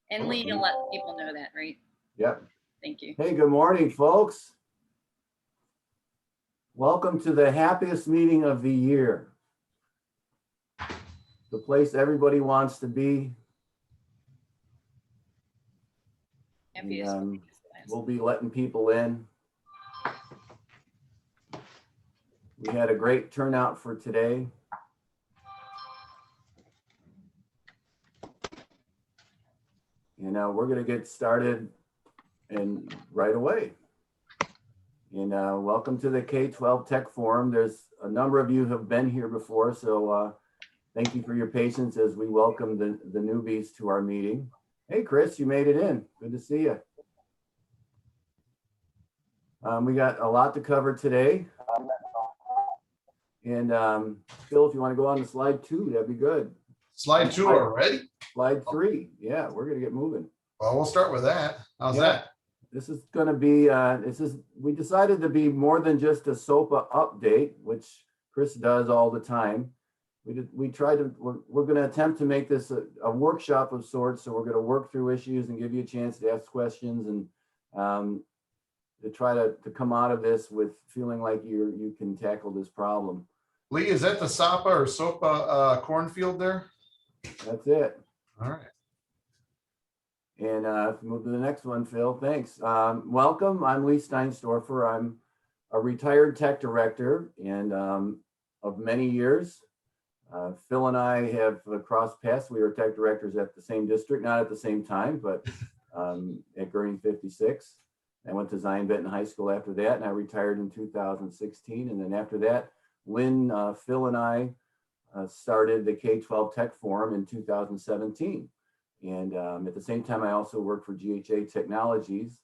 And Lee, you'll let people know that, right? Yep. Thank you. Hey, good morning, folks. Welcome to the happiest meeting of the year. The place everybody wants to be. And, we'll be letting people in. We had a great turnout for today. We're going to get started and right away. Welcome to the K12 Tech Forum. There's a number of you who have been here before, so thank you for your patience as we welcome the newbies to our meeting. Hey, Chris, you made it in. Good to see you. We got a lot to cover today. And Phil, if you want to go on to slide 2, that'd be good. Slide 2 already? Slide 3. Yeah, we're going to get moving. Well, we'll start with that. How's that? This is going to be, we decided to be more than just a SOPPA update, which Chris does all the time. We're going to attempt to make this a workshop of sorts. So we're going to work through issues and give you a chance to ask questions and to try to come out of this with feeling like you can tackle this problem. Lee, is that the SOPPA or SOPPA cornfield there? That's it. All right. And move to the next one, Phil. Thanks. Welcome. I'm Lee Steinstorfer. I'm a retired tech director and of many years. Phil and I have crossed paths. We were tech directors at the same district, not at the same time, but at Gurney 56. I went to Zion Benton High School after that, and I retired in 2016. And then after that, Lynn, Phil, and I started the K12 Tech Forum in 2017. And at the same time, I also work for GHA Technologies,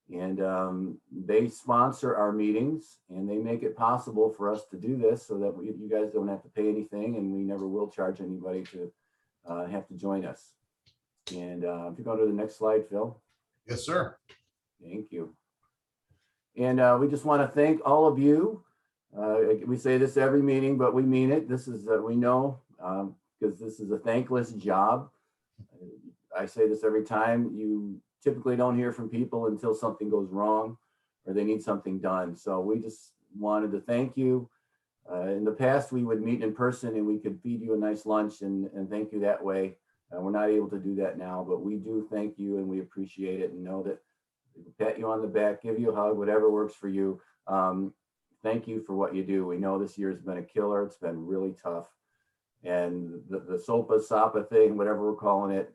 and they sponsor our meetings, and they make it possible for us to do this so that you guys don't have to pay anything, and we never will charge anybody to have to join us. And if you go to the next slide, Phil. Yes, sir. Thank you. And we just want to thank all of you. We say this every meeting, but we mean it. This is, we know, because this is a thankless job. I say this every time. You typically don't hear from people until something goes wrong or they need something done. So we just wanted to thank you. In the past, we would meet in person and we could feed you a nice lunch and thank you that way. We're not able to do that now, but we do thank you and we appreciate it and know that we pat you on the back, give you a hug, whatever works for you. Thank you for what you do. We know this year has been a killer. It's been really tough. And the SOPPA thing, whatever we're calling it,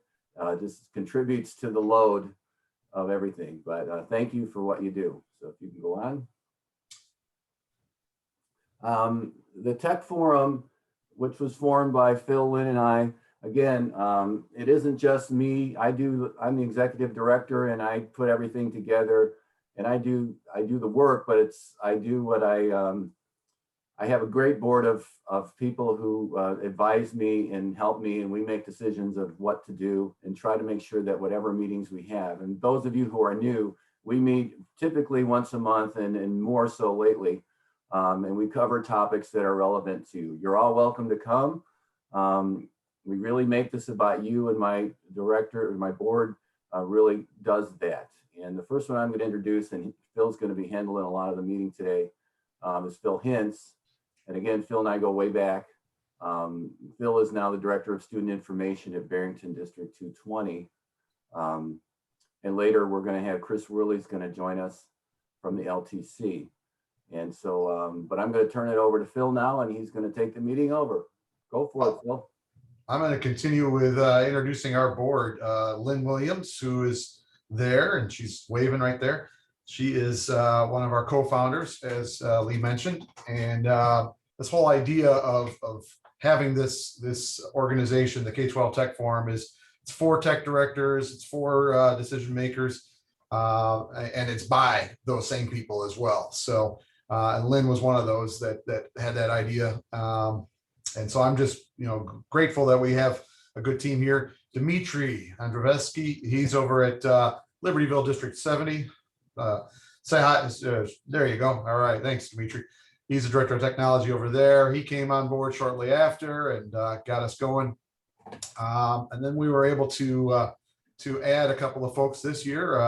just contributes to the load of everything. But thank you for what you do. So if you can go on. The Tech Forum, which was formed by Phil, Lynn, and I, again, it isn't just me. I'm the executive director and I put everything together and I do the work, but I do what I have a great board of people who advise me and help me, and we make decisions of what to do and try to make sure that whatever meetings we have, and those of you who are new, we meet typically once a month and more so lately. And we cover topics that are relevant to you. You're all welcome to come. We really make this about you, and my director, my board really does that. And the first one I'm going to introduce, and Phil's going to be handling a lot of the meeting today, is Phil Hintz. And again, Phil and I go way back. Phil is now the Director of Student Information at Barrington District 220. And later we're going to have Chris Wherley is going to join us from the LTC. And so, but I'm going to turn it over to Phil now, and he's going to take the meeting over. Go for it, Phil. I'm going to continue with introducing our board. Lynn Williams, who is there, and she's waving right there. She is one of our co-founders, as Lee mentioned. And this whole idea of having this organization, the K12 Tech Forum, it's for tech directors, it's for decision makers, and it's by those same people as well. So and Lynn was one of those that had that idea. And so I'm just grateful that we have a good team here. Dimitri Andrzejewski, he's over at Libertyville District 70. Say hi. There you go. All right. Thanks, Dimitri. He's the director of technology over there. He came on board shortly after and got us going. And then we were able to to add a couple of folks this year.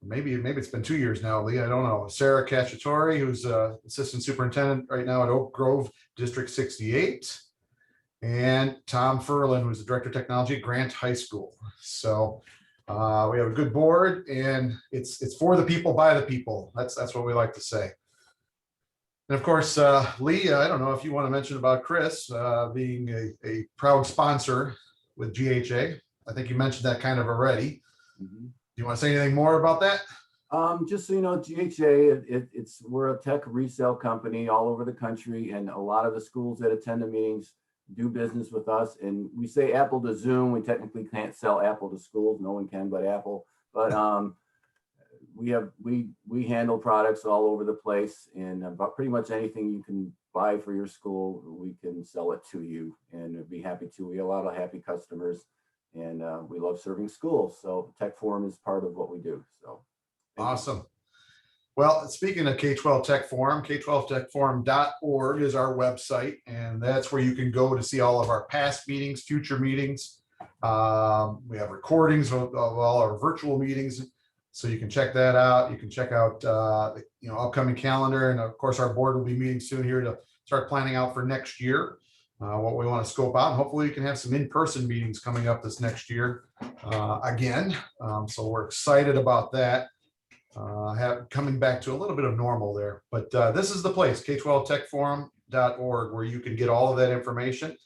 Maybe it's been 2 years now, Lee. I don't know. Sarah Cacciatore, who's assistant superintendent right now at Oak Grove District 68, and Tom Furlan, who's the director of technology at Grant High School. So we have a good board, and it's for the people, by the people. That's what we like to say. And of course, Lee, I don't know if you want to mention about Chris being a proud sponsor with GHA. I think you mentioned that kind of already. Mhm. Do you want to say anything more about that? Just so you know, GHA, we're a tech resale company all over the country, and a lot of the schools that attend the meetings do business with us. And we say Apple to Zoom. We technically can't sell Apple to schools. No one can but Apple. But we handle products all over the place, and about pretty much anything you can buy for your school, we can sell it to you, and we'd be happy to. We have a lot of happy customers, and we love serving schools. So Tech Forum is part of what we do. So awesome. Well, speaking of K12 Tech Forum, K12techforum.org is our website, and that's where you can go to see all of our past meetings, future meetings. We have recordings of all our virtual meetings, so you can check that out. You can check out upcoming calendar, and of course our board will be meeting soon here to start planning out for next year, what we want to scope out. And hopefully we can have some in-person meetings coming up this next year again. So we're excited about that. Coming back to a little bit of normal there, but this is the place, K12techforum.org, where you can get all of that information.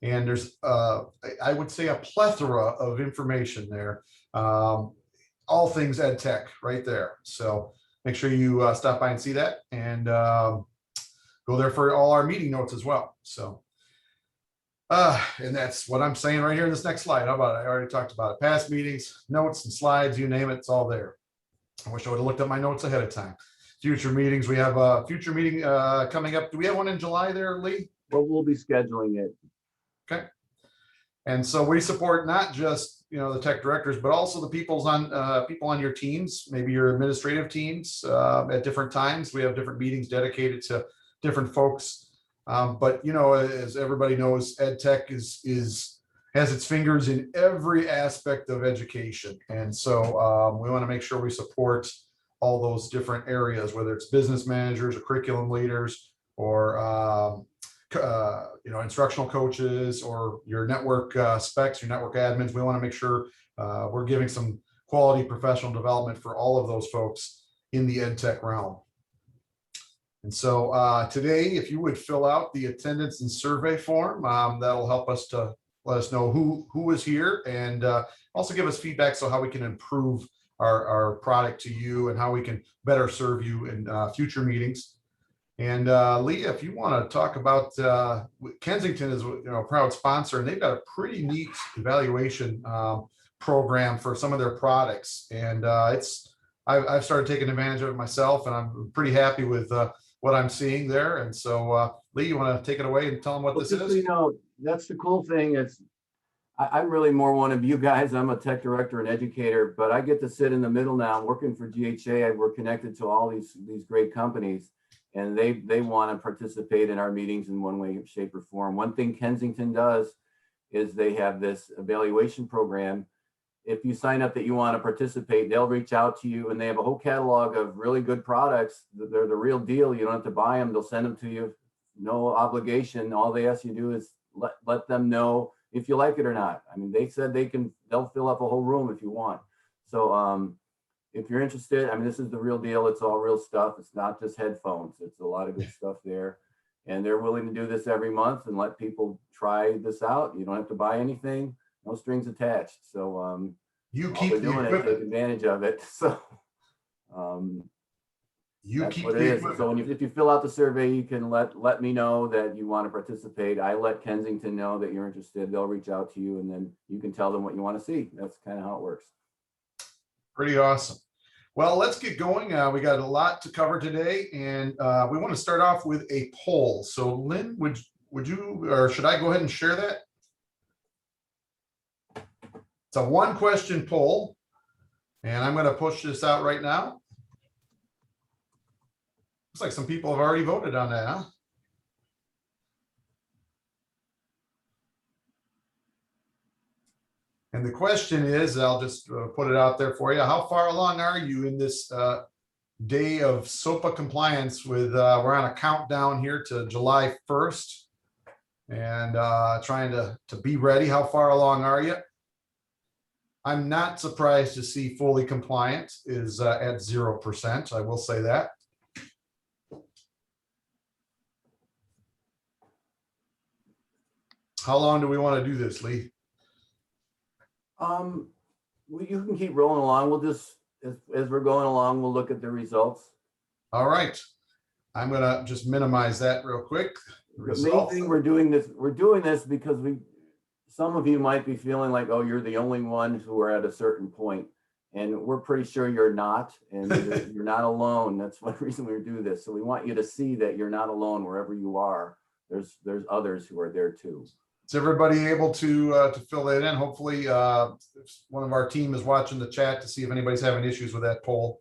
And there's I would say a plethora of information there, all things ed tech right there. So make sure you stop by and see that, and go there for all our meeting notes as well. So and that's what I'm saying right here in this next slide. How about it? I already talked about it. Past meetings, notes and slides, you name it, it's all there. I wish I would have looked at my notes ahead of time. Future meetings, we have a future meeting coming up. Do we have one in July there, Lee? well, we'll be scheduling it. Okay. And so we support not just the tech directors, but also the people on your teams, maybe your administrative teams at different times. We have different meetings dedicated to different folks. But as everybody knows, ed tech has its fingers in every aspect of education. And so we want to make sure we support all those different areas, whether it's business managers or curriculum leaders or instructional coaches or your network specs, your network admins. We want to make sure we're giving some quality professional development for all of those folks in the ed tech realm. And so today, if you would fill out the attendance and survey form, that'll help us to let us know who is here, and also give us feedback so how we can improve our product to you and how we can better serve you in future meetings. And Leah, if you want to talk about Kensington is a proud sponsor, and they've got a pretty neat evaluation program for some of their products, and I've started taking advantage of it myself, and I'm pretty happy with what I'm seeing there. And so Lee, you want to take it away and tell them what this is? That's the cool thing. I'm really more one of you guys. I'm a tech director and educator, but I get to sit in the middle now. I'm working for GHA. We're connected to all these great companies, and they want to participate in our meetings in one way, shape, or form. One thing Kensington does is they have this evaluation program. If you sign up that you want to participate, they'll reach out to you, and they have a whole catalog of really good products. They're the real deal. You don't have to buy them. They'll send them to you. No obligation. All they ask you to do is let them know if you like it or not. I mean, they said they'll fill up a whole room if you want. So if you're interested, I mean, this is the real deal. It's all real stuff. It's not just headphones. It's a lot of good stuff there. And they're willing to do this every month and let people try this out. You don't have to buy anything, no strings attached. So you keep the equipment. Take advantage of it. So that's what it is. So if you fill out the survey, you can let me know that you want to participate. I let Kensington know that you're interested. They'll reach out to you, and then you can tell them what you want to see. That's kind of how it works. Pretty awesome. Well, let's get going. We got a lot to cover today, and we want to start off with a poll. So Lynn, would you, or should I go ahead and share that? It's a 1-question poll, and I'm going to push this out right now. Looks like some people have already voted on that, huh? And the question is, I'll just put it out there for you. How far along are you in this day of SOPPA compliance with, we're on a countdown here to July 1st and trying to be ready. How far along are you? I'm not surprised to see fully compliant is at 0%. I will say that. How long do we want to do this, Lee? Well, you can keep rolling along. We'll just, as we're going along, we'll look at the results. All right. I'm going to just minimize that real quick. The main thing we're doing this because some of you might be feeling like, oh, you're the only ones who are at a certain point. And we're pretty sure you're not, and you're not alone. That's one reason we do this. So we want you to see that you're not alone wherever you are. There's others who are there too. Is everybody able to fill that in? Hopefully one of our team is watching the chat to see if anybody's having issues with that poll.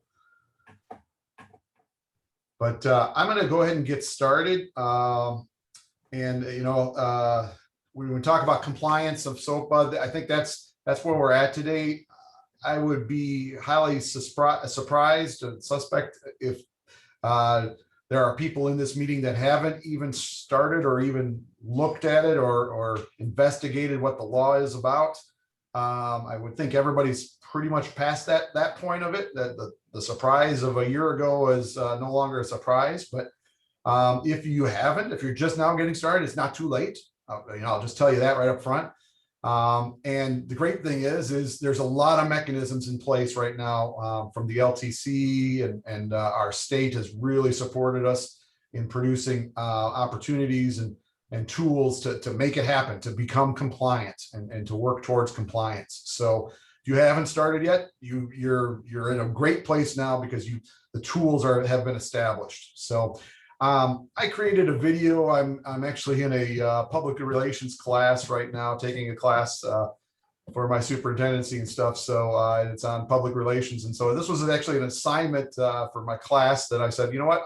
But I'm going to go ahead and get started. And, you know, when we talk about compliance of SOPPA, I think that's where we're at today. I would be highly surprised and suspect if there are people in this meeting that haven't even started or even looked at it or investigated what the law is about. I would think everybody's pretty much past that point of it. That the surprise of a year ago is no longer a surprise. But if you haven't, if you're just now getting started, it's not too late. You know, I'll just tell you that right up front. And the great thing is there's a lot of mechanisms in place right now from the LTC and our state has really supported us in producing opportunities and tools to make it happen, to become compliant and to work towards compliance. So if you haven't started yet, you're in a great place now because the tools have been established. So I created a video. I'm actually in a public relations class right now, taking a class for my superintendency and stuff. So it's on public relations. And so this was actually an assignment for my class that I said, you know what,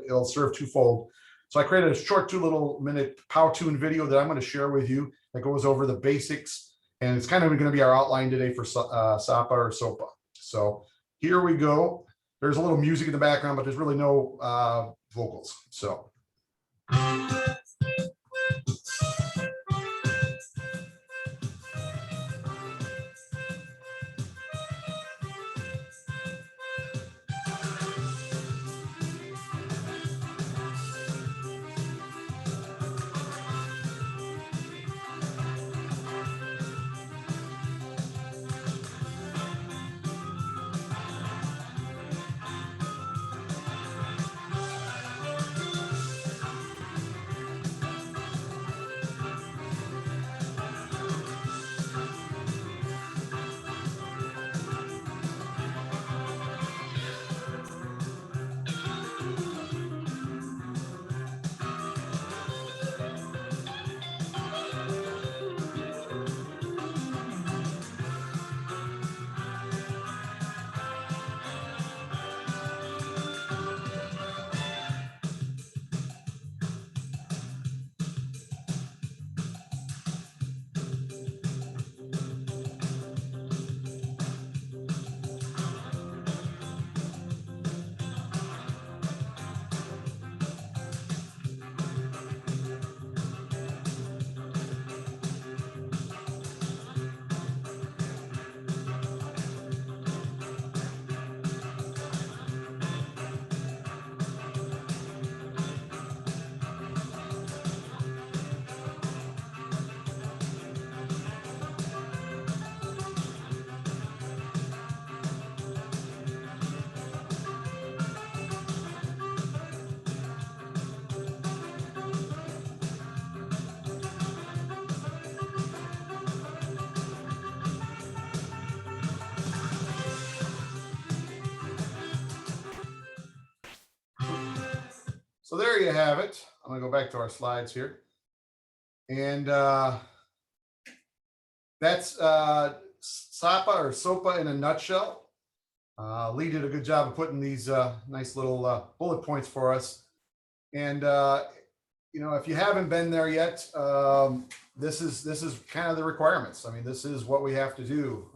it'll serve twofold. So I created a short 2-minute Powtoon video that I'm going to share with you that goes over the basics. And it's kind of going to be our outline today for SOPPA or SOPPA. So here we go. There's a little music in the background, but there's really no vocals. So. So there you have it. I'm going to go back to our slides here. And that's SOPPA or SOPPA in a nutshell. Lee did a good job of putting these nice little bullet points for us. And, you know, if you haven't been there yet, this is kind of the requirements. I mean, this is what we have to do.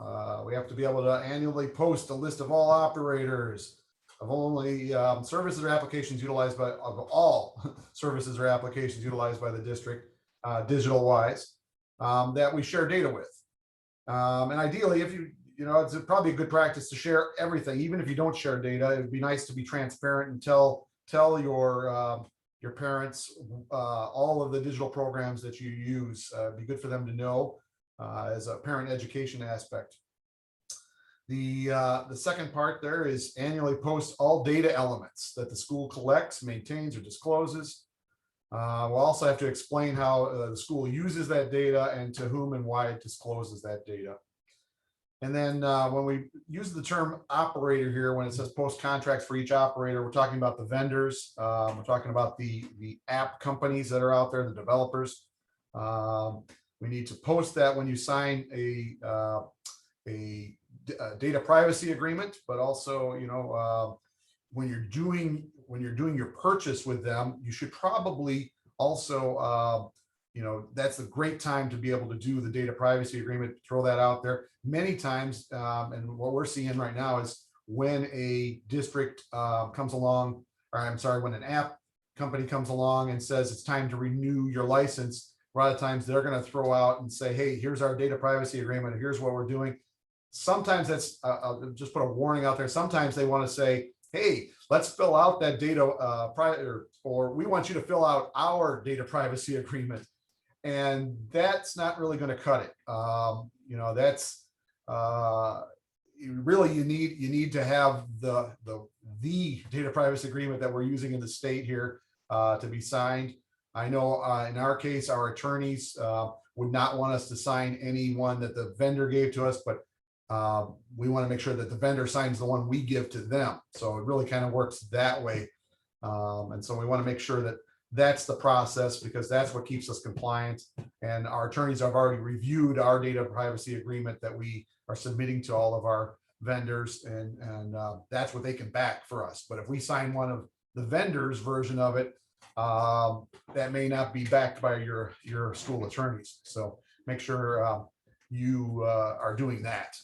We have to be able to annually post a list of all operators, of only services or applications utilized by, of all services or applications utilized by the district, digital wise, that we share data with. And ideally, if it's probably a good practice to share everything, even if you don't share data. It would be nice to be transparent and tell your parents all of the digital programs that you use. It'd be good for them to know as a parent education aspect. The second part there is annually post all data elements that the school collects, maintains, or discloses. We'll also have to explain how the school uses that data and to whom and why it discloses that data. And then when we use the term operator here, when it says post contracts for each operator, we're talking about the vendors. We're talking about the app companies that are out there, the developers. We need to post that when you sign a data privacy agreement, but also, when you're doing your purchase with them, you should probably also, that's a great time to be able to do the data privacy agreement, throw that out there. Many times, and what we're seeing right now is when a district comes along, or I'm sorry, when an app company comes along and says it's time to renew your license, a lot of times they're going to throw out and say, hey, here's our data privacy agreement, here's what we're doing. Sometimes that's, I'll just put a warning out there. Sometimes they want to say, hey, let's fill out that data, or we want you to fill out our data privacy agreement. And that's not really going to cut it. That's really, you need to have the data privacy agreement that we're using in the state here to be signed. I know in our case, our attorneys would not want us to sign any one that the vendor gave to us, but we want to make sure that the vendor signs the one we give to them. So it really kind of works that way. And so we want to make sure that that's the process, because that's what keeps us compliant. And our attorneys have already reviewed our data privacy agreement that we are submitting to all of our vendors, and that's what they can back for us. But if we sign one of the vendors' version of it, that may not be backed by your school attorneys. So make sure you are doing that.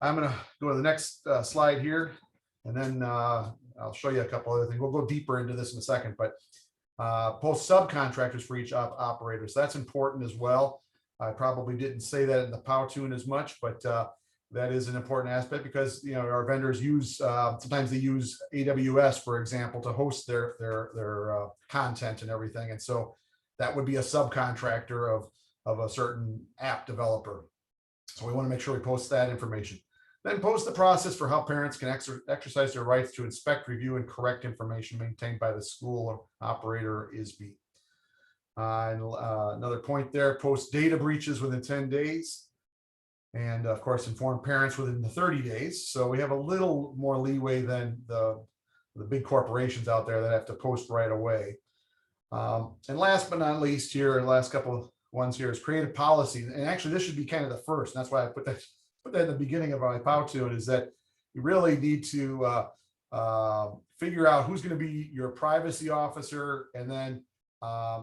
I'm going to go to the next slide here, and then I'll show you a couple other things. We'll go deeper into this in a second, but post subcontractors for each operator. So that's important as well. I probably didn't say that in the Powtoon as much, but that is an important aspect, because our vendors use sometimes they use AWS, for example, to host their content and everything, and so that would be a subcontractor of a certain app developer. So we want to make sure we post that information. Then post the process for how parents can exercise their rights to inspect, review, and correct information maintained by the school operator ISB. Another point there, post data breaches within 10 days. And of course, inform parents within the 30 days. So we have a little more leeway than the big corporations out there that have to post right away. And last but not least here, the last couple of ones here is create a policy. And actually, this should be kind of the first. And that's why I put that in the beginning of my Powtoon, is that you really need to figure out who's going to be your privacy officer, and then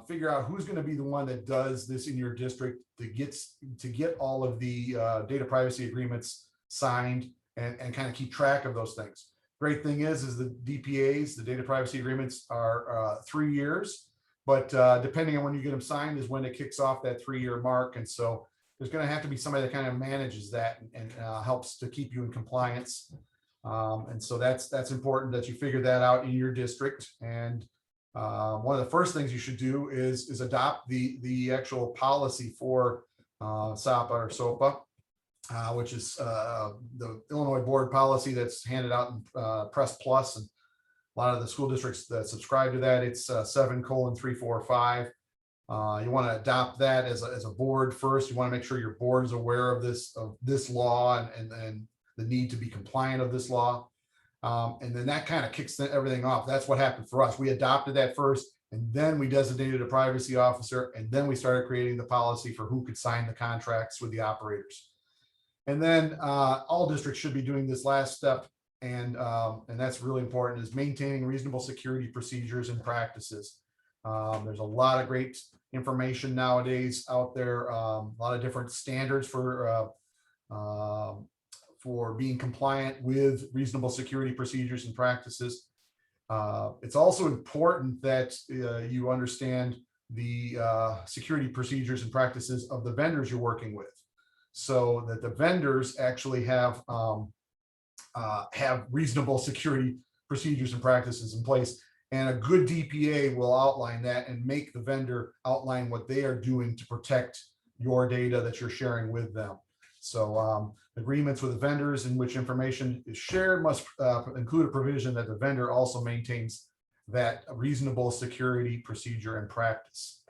figure out who's going to be the one that does this in your district to get all of the data privacy agreements signed, and kind of keep track of those things. Great thing is the DPAs, the data privacy agreements, are 3 years, but depending on when you get them signed is when it kicks off that 3-year mark. And so there's going to have to be somebody that kind of manages that and helps to keep you in compliance. And so that's important that you figure that out in your district. And one of the first things you should do is adopt the actual policy for SOPPA or SOPPA, which is the Illinois board policy that's handed out in Press Plus, and a lot of the school districts that subscribe to that. It's 7:345. You want to adopt that as a board first. You want to make sure your board is aware of this law and the need to be compliant of this law. And then that kind of kicks everything off. That's what happened for us. We adopted that first, and then we designated a privacy officer, and then we started creating the policy for who could sign the contracts with the operators. And then all districts should be doing this last step, and that's really important, is maintaining reasonable security procedures and practices. There's a lot of great information nowadays out there, a lot of different standards for being compliant with reasonable security procedures and practices. It's also important that you understand the security procedures and practices of the vendors you're working with, so that the vendors actually have reasonable security procedures and practices in place. And a good DPA will outline that and make the vendor outline what they are doing to protect your data that you're sharing with them. So agreements with the vendors in which information is shared must include a provision that the vendor also maintains that reasonable security procedure and practice.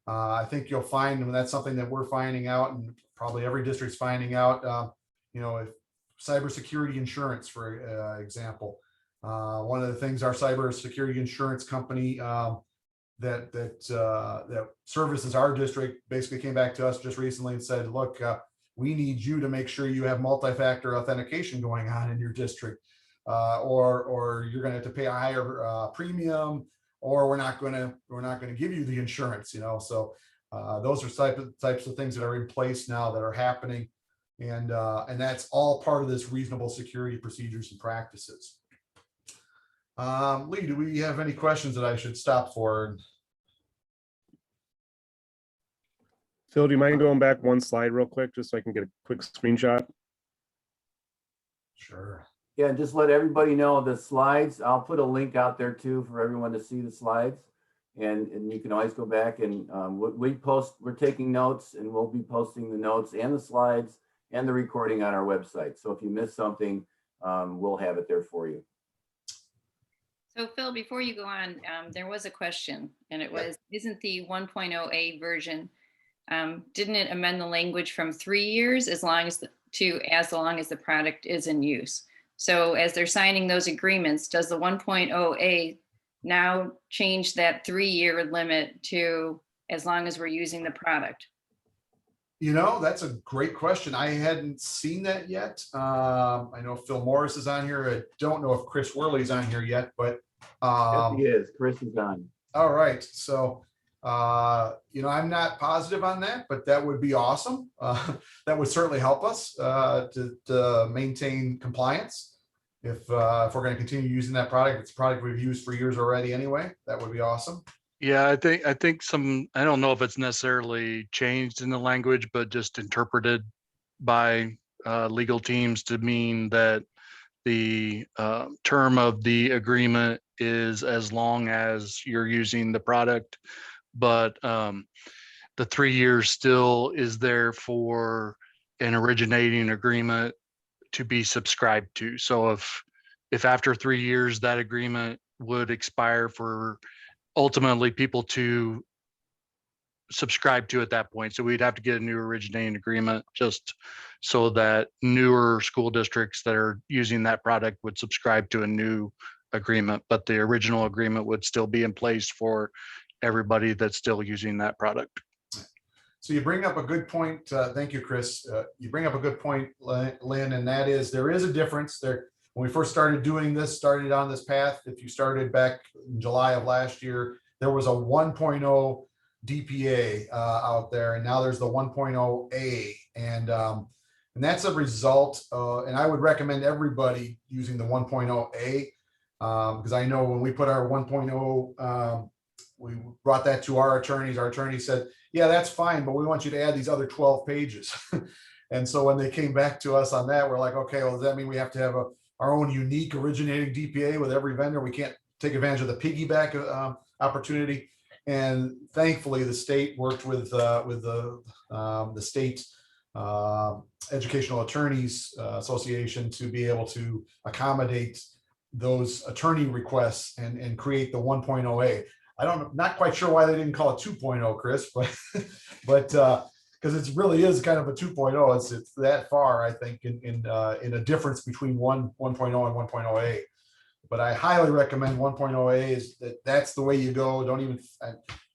I think you'll find, and that's something that we're finding out, and probably every district's finding out, you know, if cybersecurity insurance, for example, one of the things our cybersecurity insurance company that services our district basically came back to us just recently and said, look, we need you to make sure you have multi-factor authentication going on in your district, or you're going to have to pay a higher premium, or we're not going to give you the insurance, you know. So those are types of things that are in place now that are happening, and that's all part of this reasonable security procedures and practices. Lee, do we have any questions that I should stop for? Phil, do you mind going back one slide real quick, just so I can get a quick screenshot? Sure. Yeah, and just let everybody know the slides. I'll put a link out there too for everyone to see the slides. And you can always go back and we're taking notes, and we'll be posting the notes and the slides and the recording on our website. So if you miss something, we'll have it there for you. So Phil, before you go on, there was a question, and it was, isn't the 1.0A version, didn't it amend the language from 3 years as long as the product is in use? So as they're signing those agreements, does the 1.0A now change that 3-year limit to as long as we're using the product? You know, that's a great question. I hadn't seen that yet. I know Phil Morris is on here. I don't know if Chris Wherley is on here yet, but Yes, he is. Chris is on. All right. So, you know, I'm not positive on that, but that would be awesome. That would certainly help us to maintain compliance. If we're going to continue using that product, it's a product we've used for years already anyway. That would be awesome. Yeah, I think I don't know if it's necessarily changed in the language, but just interpreted by legal teams to mean that the term of the agreement is as long as you're using the product, but the 3 years still is there for an originating agreement to be subscribed to. So if after 3 years that agreement would expire for ultimately people to subscribe to at that point, so we'd have to get a new originating agreement just so that newer school districts that are using that product would subscribe to a new agreement, but the original agreement would still be in place for everybody that's still using that product. So you bring up a good point. Thank you, Chris. You bring up a good point, Lynn, and that is there is a difference there. When we first started doing this, started on this path, if you started back in July of last year, there was a 1.0 DPA out there, and now there's the 1.0A, and that's a result. And I would recommend everybody using the 1.0A because I know when we put our 1.0, we brought that to our attorneys. Our attorney said, "Yeah, that's fine, but we want you to add these other 12 pages." And so when they came back to us on that, we're like, "Okay, well, does that mean we have to have our own unique originating DPA with every vendor? We can't take advantage of the piggyback opportunity." And thankfully, the state worked with the state Educational Attorneys Association to be able to accommodate those attorney requests and create the 1.0A. Not quite sure why they didn't call it 2.0, Chris, but because it really is kind of a 2.0. It's that far, I think, in a difference between 1.0 and 1.0A. But I highly recommend 1.0A. Is that's the way you go. Don't even,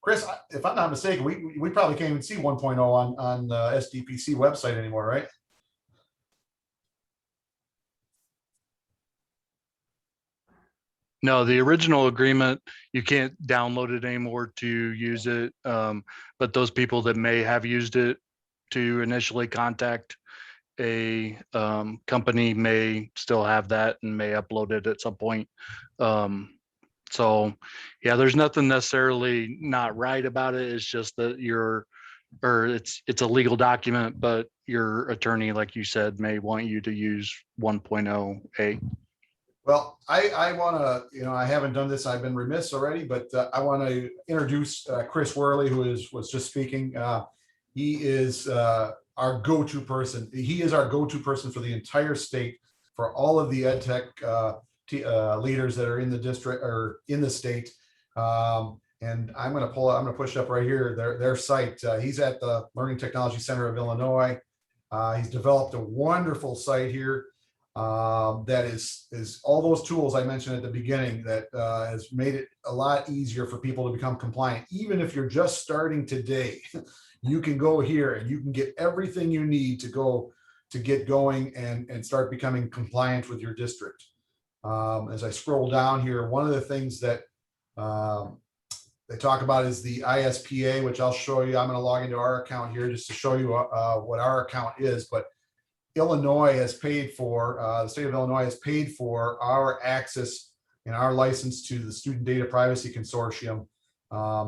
Chris, if I'm not mistaken, we probably can't even see 1.0 on the SDPC website anymore, right? No, the original agreement, you can't download it anymore to use it. But those people that may have used it to initially contact a company may still have that and may upload it at some point. So yeah, there's nothing necessarily not right about it. It's just that it's a legal document, but your attorney, like you said, may want you to use 1.0A. Well, I want to, I haven't done this. I've been remiss already, but I want to introduce Chris Wherley, who was just speaking. He is our go-to person. He is our go-to person for the entire state for all of the ed tech leaders that are in the district or in the state. And I'm going to push up right here their site. He's at the Learning Technology Center of Illinois. He's developed a wonderful site here that is all those tools I mentioned at the beginning that has made it a lot easier for people to become compliant. Even if you're just starting today, you can go here and you can get everything you need to get going and start becoming compliant with your district. As I scroll down here, one of the things that they talk about is the ISPA, which I'll show you. I'm going to log into our account here just to show you what our account is. But Illinois has paid for, the state of Illinois has paid for our access and our license to the Student Data Privacy Consortium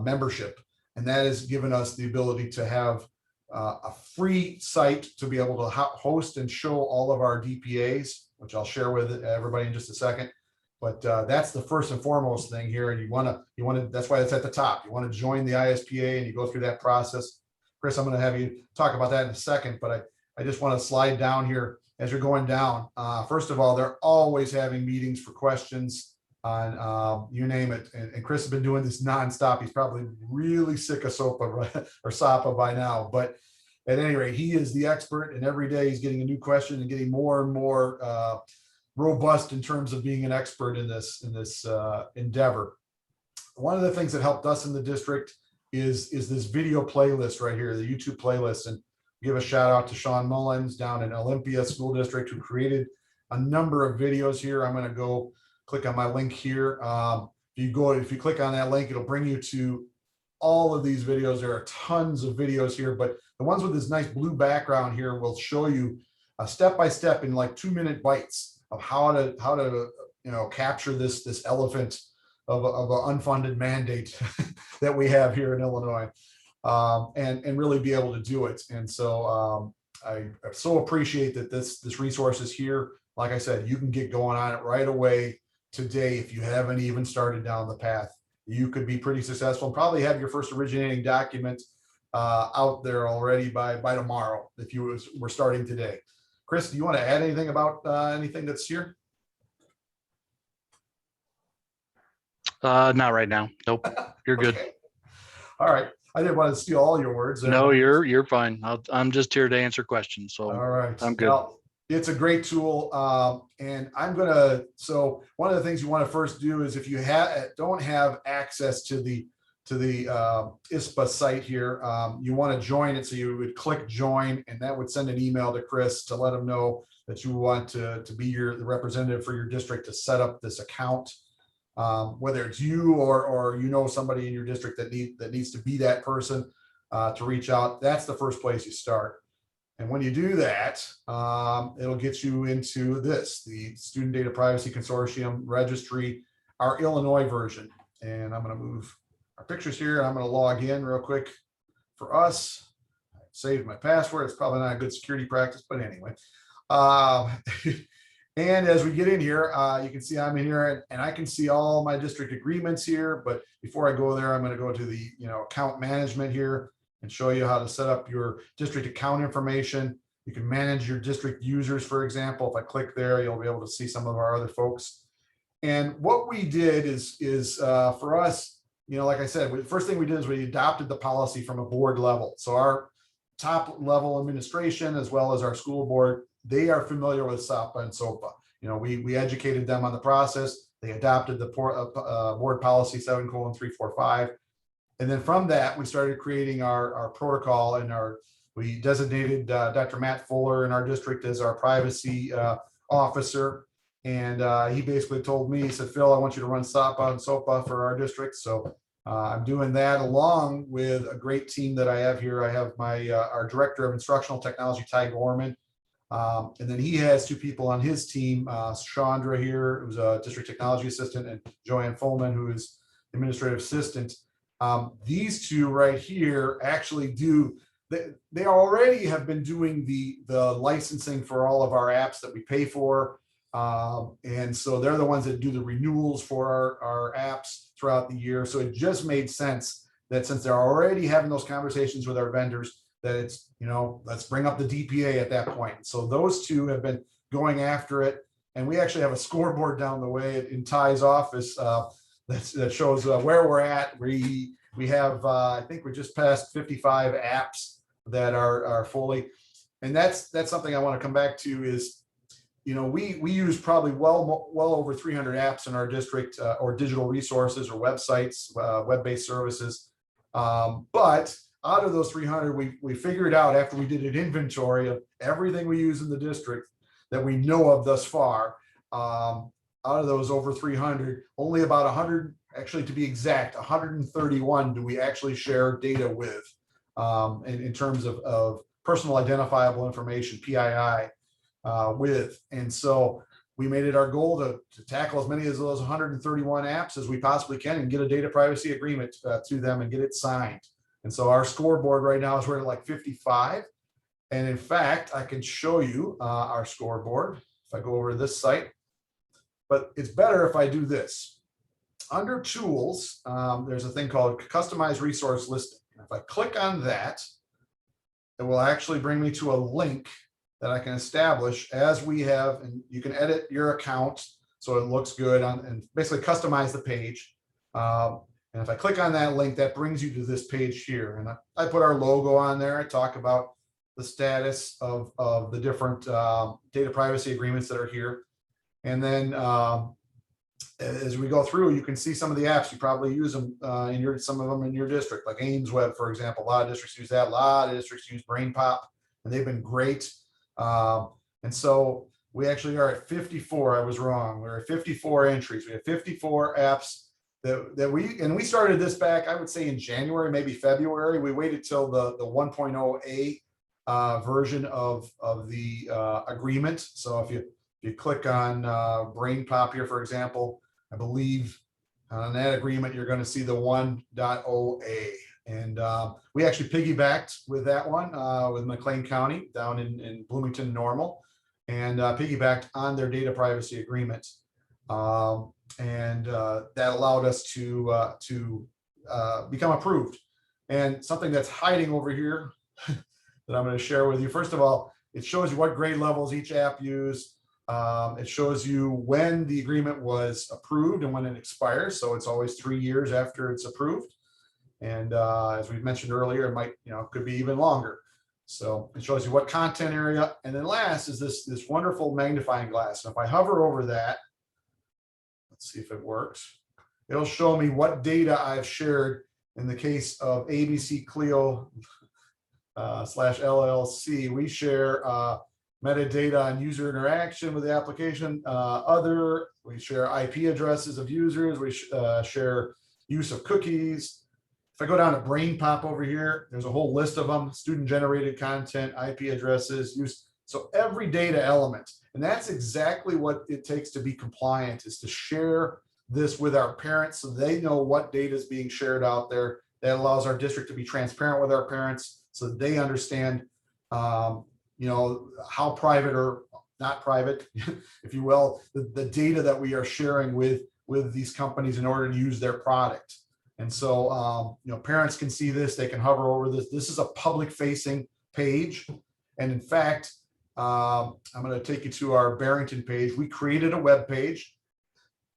membership. And that has given us the ability to have a free site to be able to host and show all of our DPAs, which I'll share with everybody in just a second. But that's the first and foremost thing here. And you want to, that's why it's at the top. You want to join the ISPA and you go through that process. Chris, I'm going to have you talk about that in a second, but I just want to slide down here as you're going down. First of all, they're always having meetings for questions on you name it. And Chris has been doing this nonstop. He's probably really sick of SOPPA or SOPPA by now, but at any rate, he is the expert, and every day he's getting a new question and getting more and more robust in terms of being an expert in this endeavor. One of the things that helped us in the district is this video playlist right here, the YouTube playlist. And give a shout out to Sean Mullins down in Olympia School District, who created a number of videos here. I'm going to go click on my link here. If you click on that link, it'll bring you to all of these videos. There are tons of videos here, but the ones with this nice blue background here will show you a step-by-step in like 2-minute bites of how to capture this elephant of an unfunded mandate that we have here in Illinois. And really be able to do it. And so I so appreciate that this resource is here. Like I said, you can get going on it right away today. If you haven't even started down the path, you could be pretty successful and probably have your first originating document out there already by tomorrow if you were starting today. Chris, do you want to add anything about anything that's here? Not right now. Nope. You're good. Okay. All right. I didn't want to steal all your words. No, you're fine. I'm just here to answer questions. So all right. I'm good. Well, it's a great tool. And so one of the things you want to first do is if you don't have access to the ISPA site here, you want to join it. So you would click join, and that would send an email to Chris to let him know that you want to be the representative for your district to set up this account. Whether it's you or somebody in your district that needs to be that person to reach out, that's the first place you start. And when you do that, it'll get you into the Student Data Privacy Consortium registry, our Illinois version. And I'm going to move our pictures here, and I'm going to log in real quick for us. I saved my password. It's probably not a good security practice, but anyway. And as we get in here, you can see I'm in here and I can see all my district agreements here. But before I go there, I'm going to go to the account management here and show you how to set up your district account information. You can manage your district users, for example. If I click there, you'll be able to see some of our other folks. And what we did is for us, like I said, the first thing we did is we adopted the policy from a board level. So our top level administration, as well as our school board, they are familiar with SOPPA and SOPPA. We educated them on the process. They adopted the board policy 7:345. And then from that, we started creating our protocol, and we designated Dr. Matt Fuller in our district as our privacy officer. And he basically told me, he said, Phil, I want you to run SOPPA and SOPPA for our district. So I'm doing that along with a great team that I have here. I have my our director of instructional technology, Ty Gorman. And then he has two people on his team, Chandra here, who's a district technology assistant, and Joanne Fullman, who is administrative assistant. These two right here actually do, they already have been doing the licensing for all of our apps that we pay for. And so they're the ones that do the renewals for our apps throughout the year. So it just made sense that since they're already having those conversations with our vendors, that it's, you know, let's bring up the DPA at that point. So those two have been going after it. And we actually have a scoreboard down the way in Ty's office that shows where we're at. We have, I think we just passed 55 apps that are fully, and that's something I want to come back to is, you know, we use probably well over 300 apps in our district, or digital resources or websites, web-based services. But out of those 300, we figured out after we did an inventory of everything we use in the district that we know of thus far. Out of those over 300, only about 100, actually to be exact, 131 do we actually share data with in terms of personal identifiable information, PII, with. And so we made it our goal to tackle as many of those 131 apps as we possibly can and get a data privacy agreement to them and get it signed. And so our scoreboard right now is we're at like 55. And in fact, I can show you our scoreboard if I go over to this site. But it's better if I do this. Under tools, there's a thing called customized resource listing. If I click on that, it will actually bring me to a link that I can establish as we have, and you can edit your account so it looks good and basically customize the page. And if I click on that link, that brings you to this page here. And I put our logo on there. I talk about the status of the different data privacy agreements that are here. And then as we go through, you can see some of the apps. You probably use them some of them in your district, like AimsWeb, for example. A lot of districts use that. A lot of districts use BrainPop, and they've been great. And so we actually are at 54. I was wrong. We're at 54 entries. We have 54 apps that we started this back, I would say in January, maybe February. We waited till the 1.0A version of the agreement. So if you click on BrainPop here, for example, I believe on that agreement, you're going to see the 1.0A. And we actually piggybacked with that one with McLean County down in Bloomington Normal, and piggybacked on their data privacy agreement. And that allowed us to become approved. And something that's hiding over here that I'm going to share with you. First of all, it shows you what grade levels each app used. It shows you when the agreement was approved and when it expires. So it's always 3 years after it's approved. And as we mentioned earlier, it might, could be even longer. So it shows you what content area. And then last is this wonderful magnifying glass. And if I hover over that, let's see if it works. It'll show me what data I've shared in the case of ABC Clio / LLC. We share metadata on user interaction with the application. We share IP addresses of users. We share use of cookies. If I go down to BrainPop over here, there's a whole list of them: student generated content, IP addresses, use. So every data element. And that's exactly what it takes to be compliant, is to share this with our parents so they know what data is being shared out there. That allows our district to be transparent with our parents so that they understand, how private or not private, if you will, the data that we are sharing with these companies in order to use their product. And so, parents can see this, they can hover over this. This is a public facing page. And in fact, I'm going to take you to our Barrington page. We created a web page.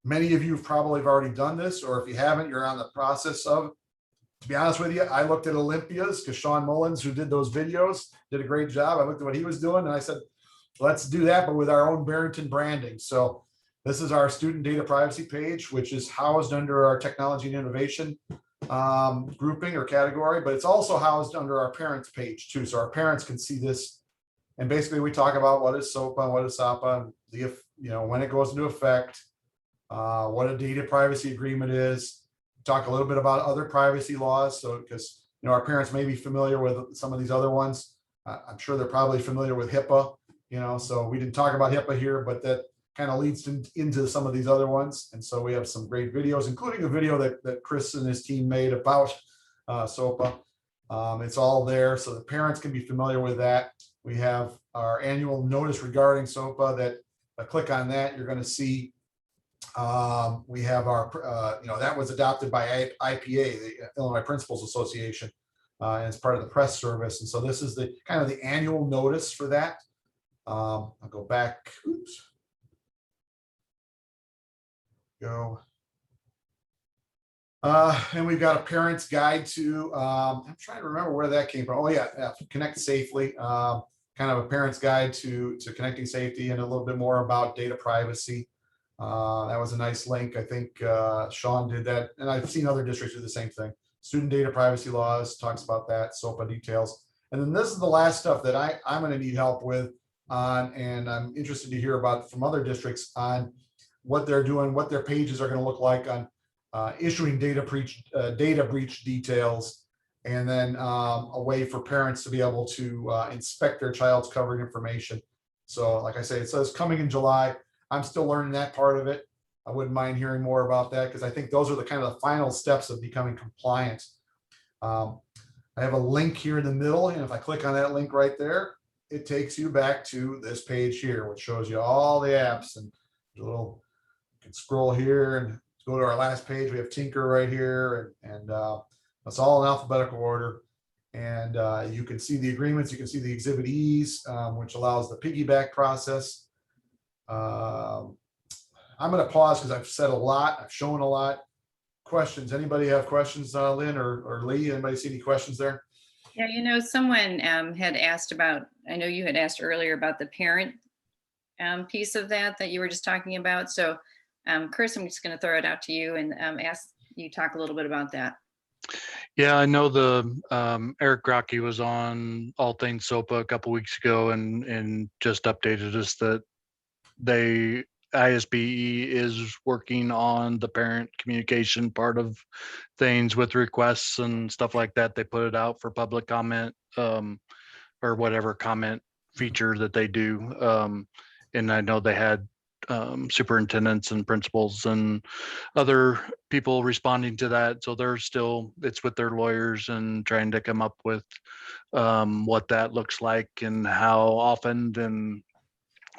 Many of you have probably already done this, or if you haven't, you're on the process of. To be honest with you, I looked at Olympia's because Sean Mullins, who did those videos, did a great job. I looked at what he was doing and I said, let's do that, but with our own Barrington branding. So this is our student data privacy page, which is housed under our technology and innovation grouping or category, but it's also housed under our parents page too. So our parents can see this. And basically we talk about what is SOPPA, what is SOPPA, and when it goes into effect, what a data privacy agreement is, talk a little bit about other privacy laws. So, because, our parents may be familiar with some of these other ones. I'm sure they're probably familiar with HIPAA, so we didn't talk about HIPAA here, but that kind of leads into some of these other ones. And so we have some great videos, including a video that Chris and his team made about SOPPA. It's all there, so the parents can be familiar with that. We have our annual notice regarding SOPPA that click on that, you're going to see. We have our, that was adopted by IPA, the Illinois Principals Association, and it's part of the press service. And so this is the kind of the annual notice for that. I'll go back. Oops. Go. And we've got a parent's guide to, I'm trying to remember where that came from. Oh yeah, Connect Safely, kind of a parent's guide to connecting safety and a little bit more about data privacy. That was a nice link. I think Sean did that, and I've seen other districts do the same thing. Student data privacy laws talks about that, SOPPA details. And then this is the last stuff that I'm going to need help with on, and I'm interested to hear about from other districts on what they're doing, what their pages are going to look like on issuing data breach details, and then a way for parents to be able to inspect their child's covered information. So like I say, it says coming in July. I'm still learning that part of it. I wouldn't mind hearing more about that, because I think those are the kind of the final steps of becoming compliant. I have a link here in the middle, and if I click on that link right there, it takes you back to this page here, which shows you all the apps. And a little, you can scroll here and go to our last page. We have Tinker right here, and it's all in alphabetical order. And you can see the agreements. You can see the Exhibit E's, which allows the piggyback process. I'm going to pause because I've said a lot. I've shown a lot. Questions? Anybody have questions, Lynn or Lee? Anybody see any questions there? Yeah, someone had asked about, I know you had asked earlier about the parent piece of that you were just talking about. So Chris, I'm just going to throw it out to you and ask you talk a little bit about that. Yeah, I know the Eric Grocky was on All Things SOPPA a couple weeks ago and just updated us that ISBE is working on the parent communication part of things with requests and stuff like that. They put it out for public comment or whatever comment feature that they do. And I know they had superintendents and principals and other people responding to that. So they're still, it's with their lawyers and trying to come up with what that looks like and how often and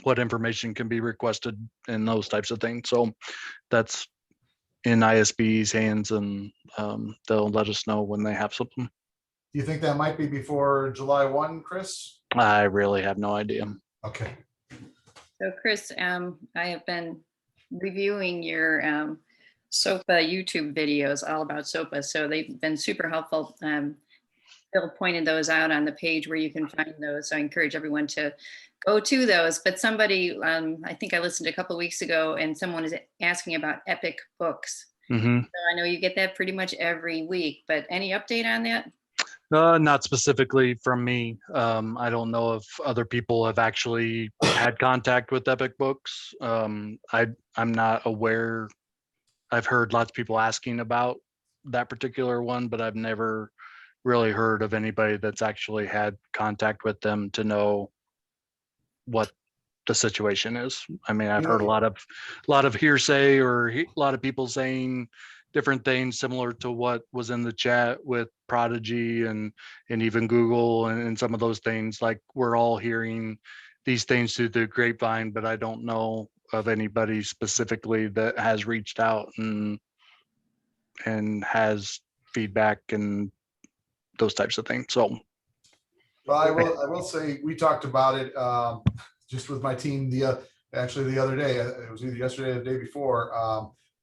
what information can be requested and those types of things. So that's in ISB's hands, and they'll let us know when they have something. Do you think that might be before July 1, Chris? I really have no idea. Okay. So Chris, I have been reviewing your SOPPA YouTube videos all about SOPPA. So they've been super helpful. Phil pointed those out on the page where you can find those. So I encourage everyone to go to those. But somebody, I think I listened a couple of weeks ago, and someone is asking about Epic Books. Mm-hmm. So I know you get that pretty much every week, but any update on that? Not specifically from me. I don't know if other people have actually had contact with Epic Books. I'm not aware. I've heard lots of people asking about that particular one, but I've never really heard of anybody that's actually had contact with them to know what the situation is. I mean, I've heard a lot of hearsay or a lot of people saying different things similar to what was in the chat with Prodigy and even Google and some of those things. Like, we're all hearing these things through the grapevine, but I don't know of anybody specifically that has reached out and has feedback and those types of things. So, well, I will say we talked about it just with my team actually the other day. It was either yesterday or the day before,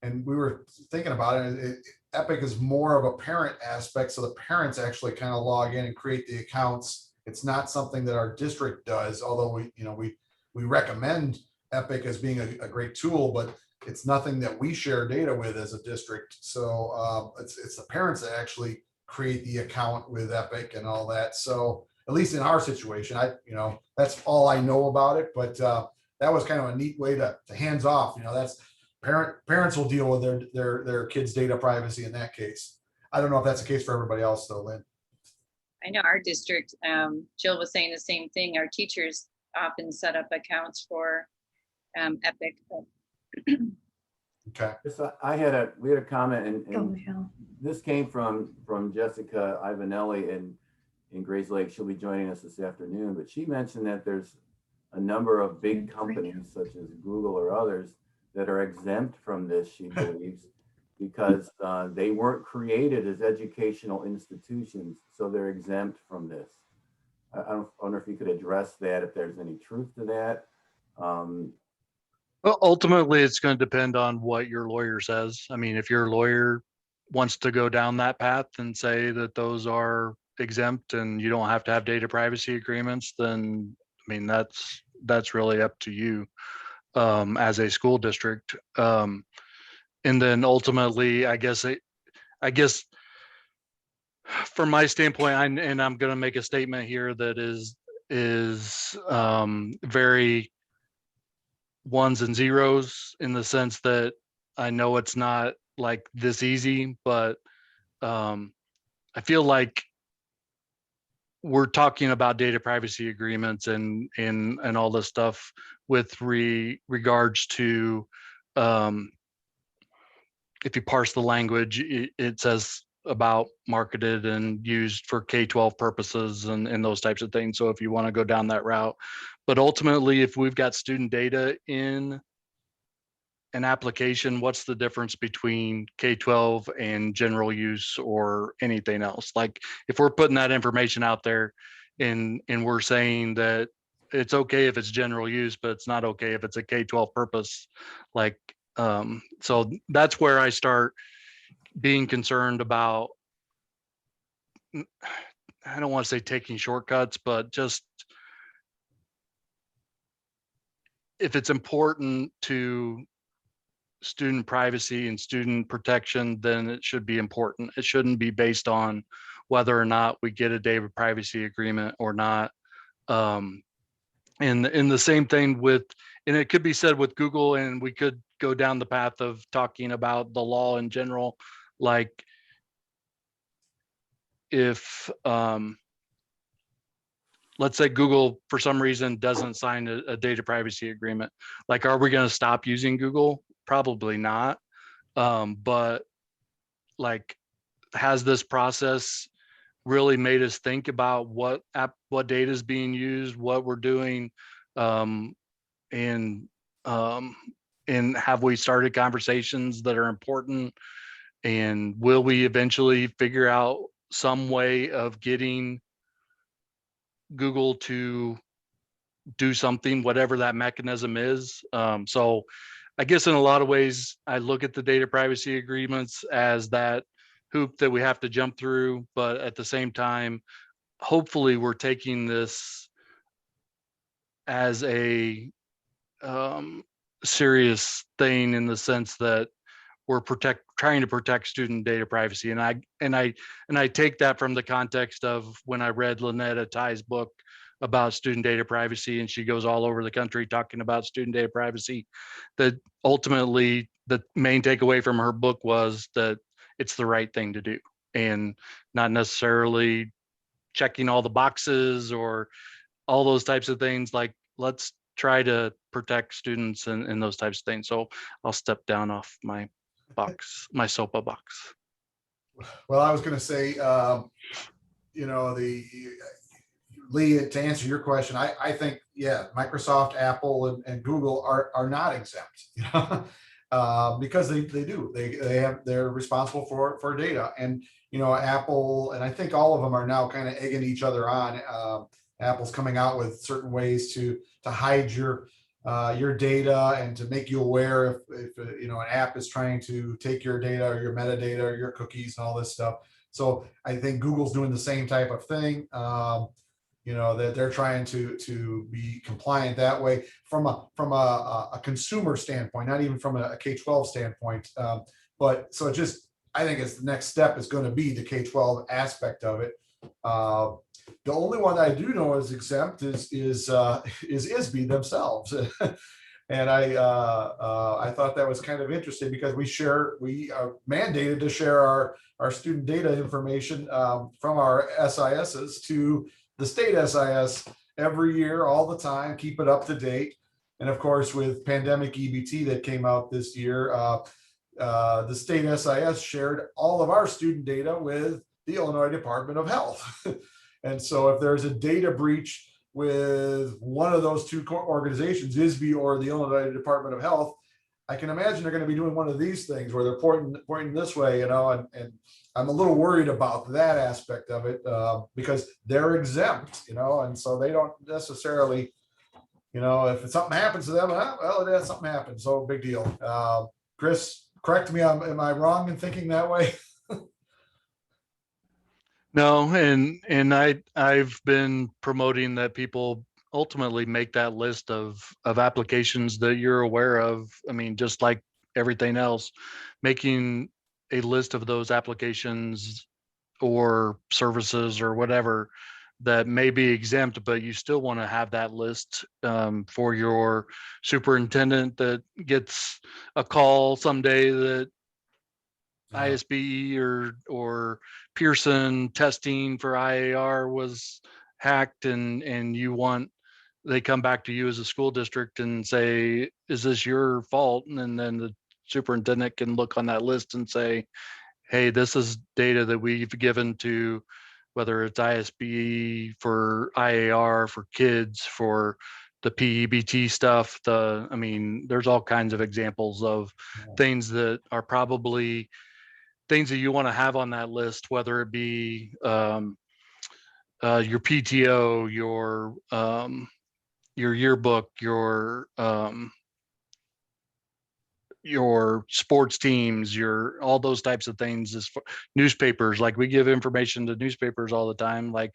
and we were thinking about it. Epic is more of a parent aspect, so the parents actually kind of log in and create the accounts. It's not something that our district does, although we recommend Epic as being a great tool, but it's nothing that we share data with as a district. So it's the parents that actually create the account with Epic and all that. So at least in our situation, that's all I know about it. But that was kind of a neat way to hands off. That's parents will deal with their kids' data privacy in that case. I don't know if that's the case for everybody else though, Lynn. I know our district, Jill was saying the same thing. Our teachers often set up accounts for Epic. Okay. So we had a comment, and Go, Michelle. this came from Jessica Ivanelli in Grays Lake. She'll be joining us this afternoon, but she mentioned that there's a number of big companies such as Google or others that are exempt from this, she believes, because they weren't created as educational institutions, so they're exempt from this. I wonder if you could address that, if there's any truth to that. Well, ultimately, it's going to depend on what your lawyer says. I mean, if your lawyer wants to go down that path and say that those are exempt and you don't have to have data privacy agreements, then I mean, that's really up to you as a school district. And then ultimately, I guess from my standpoint, I'm going to make a statement here that is very ones and zeros, in the sense that I know it's not like this easy, but I feel like we're talking about data privacy agreements and all this stuff with regards to if you parse the language, it says about marketed and used for K12 purposes and those types of things. So if you want to go down that route, but ultimately, if we've got student data in an application, what's the difference between K12 and general use or anything else? Like if we're putting that information out there and we're saying that it's okay if it's general use, but it's not okay if it's a K12 purpose, like, so that's where I start being concerned about, I don't want to say taking shortcuts, but just if it's important to student privacy and student protection, then it should be important. It shouldn't be based on whether or not we get a data privacy agreement or not. And the same thing with, and it could be said with Google, and we could go down the path of talking about the law in general. Like if, let's say Google for some reason doesn't sign a data privacy agreement, like, are we going to stop using Google? Probably not. But like, has this process really made us think about what data is being used, what we're doing, and have we started conversations that are important? And will we eventually figure out some way of getting Google to do something, whatever that mechanism is? So I guess in a lot of ways, I look at the data privacy agreements as that hoop that we have to jump through, but at the same time, hopefully we're taking this as a serious thing, in the sense that we're trying to protect student data privacy. And I take that from the context of when I read Lynetta Ty's book about student data privacy, and she goes all over the country talking about student data privacy, that ultimately the main takeaway from her book was that it's the right thing to do, and not necessarily checking all the boxes or all those types of things. Like, let's try to protect students and those types of things. So I'll step down off my box, my SOPPA box. Well, I was going to say, Lee, to answer your question, I think, yeah, Microsoft, Apple, and Google are not exempt, because they're responsible for data. And, Apple, and I think all of them are now kind of egging each other on. Apple's coming out with certain ways to hide your data and to make you aware if an app is trying to take your data or your metadata or your cookies and all this stuff. So I think Google's doing the same type of thing. That they're trying to be compliant that way from a consumer standpoint, not even from a K12 standpoint. But so I think it's the next step is going to be the K12 aspect of it. The only one I do know is exempt is ISB themselves. And I thought that was kind of interesting because we are mandated to share our student data information from our SISs to the state SIS every year, all the time, keep it up to date. And of course, with pandemic EBT that came out this year, the state SIS shared all of our student data with the Illinois Department of Health. And so if there's a data breach with one of those two organizations, ISB or the Illinois Department of Health, I can imagine they're going to be doing one of these things where they're pointing this way, and I'm a little worried about that aspect of it because they're exempt, and so they don't necessarily, if something happens to them, well, something happened, so big deal. Chris, correct me, am I wrong in thinking that way? No, and I've been promoting that people ultimately make that list of applications that you're aware of. I mean, just like everything else, making a list of those applications or services or whatever that may be exempt, but you still want to have that list for your superintendent that gets a call someday that ISB or Pearson testing for IAR was hacked, and they come back to you as a school district and say, is this your fault? And then the superintendent can look on that list and say, hey, this is data that we've given to, whether it's ISB for IAR, for kids, for the PEBT stuff. There's all kinds of examples of things that are probably things that you want to have on that list, whether it be your PTO, your yearbook, your sports teams, all those types of things. As newspapers, like we give information to newspapers all the time. Like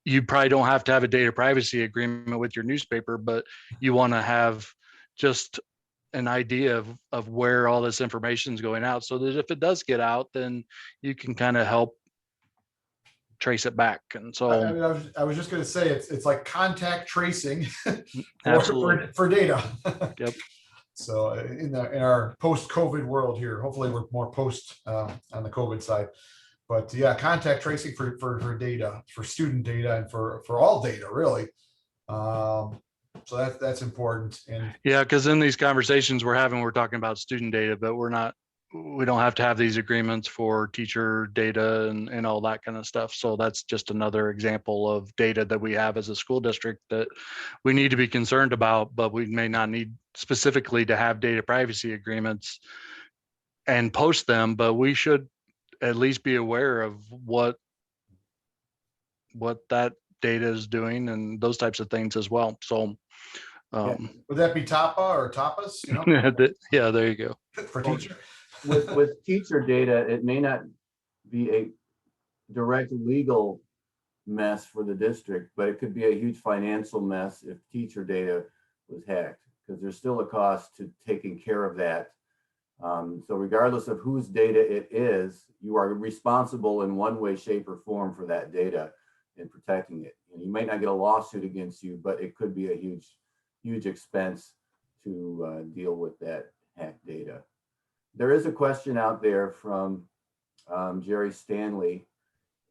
you probably don't have to have a data privacy agreement with your newspaper, but you want to have just an idea of where all this information is going out, so that if it does get out, then you can kind of help trace it back. And so I was just going to say it's like contact tracing absolutely for data. Yep. So in our post-COVID world here, hopefully we're more post on the COVID side, but yeah, contact tracing for data, for student data, and for all data really. So that's important. And yeah, because in these conversations we're talking about student data, but we don't have to have these agreements for teacher data and all that kind of stuff. So that's just another example of data that we have as a school district that we need to be concerned about, but we may not need specifically to have data privacy agreements and post them, but we should at least be aware of what that data is doing and those types of things as well. So would that be TAPA or TAPAS? Yeah, there you go. For teacher. With teacher data, it may not be a direct legal mess for the district, but it could be a huge financial mess if teacher data was hacked, because there's still a cost to taking care of that. So regardless of whose data it is, you are responsible in one way, shape, or form for that data and protecting it. And you might not get a lawsuit against you, but it could be a huge expense to deal with that hacked data. There is a question out there from Jerry Stanley,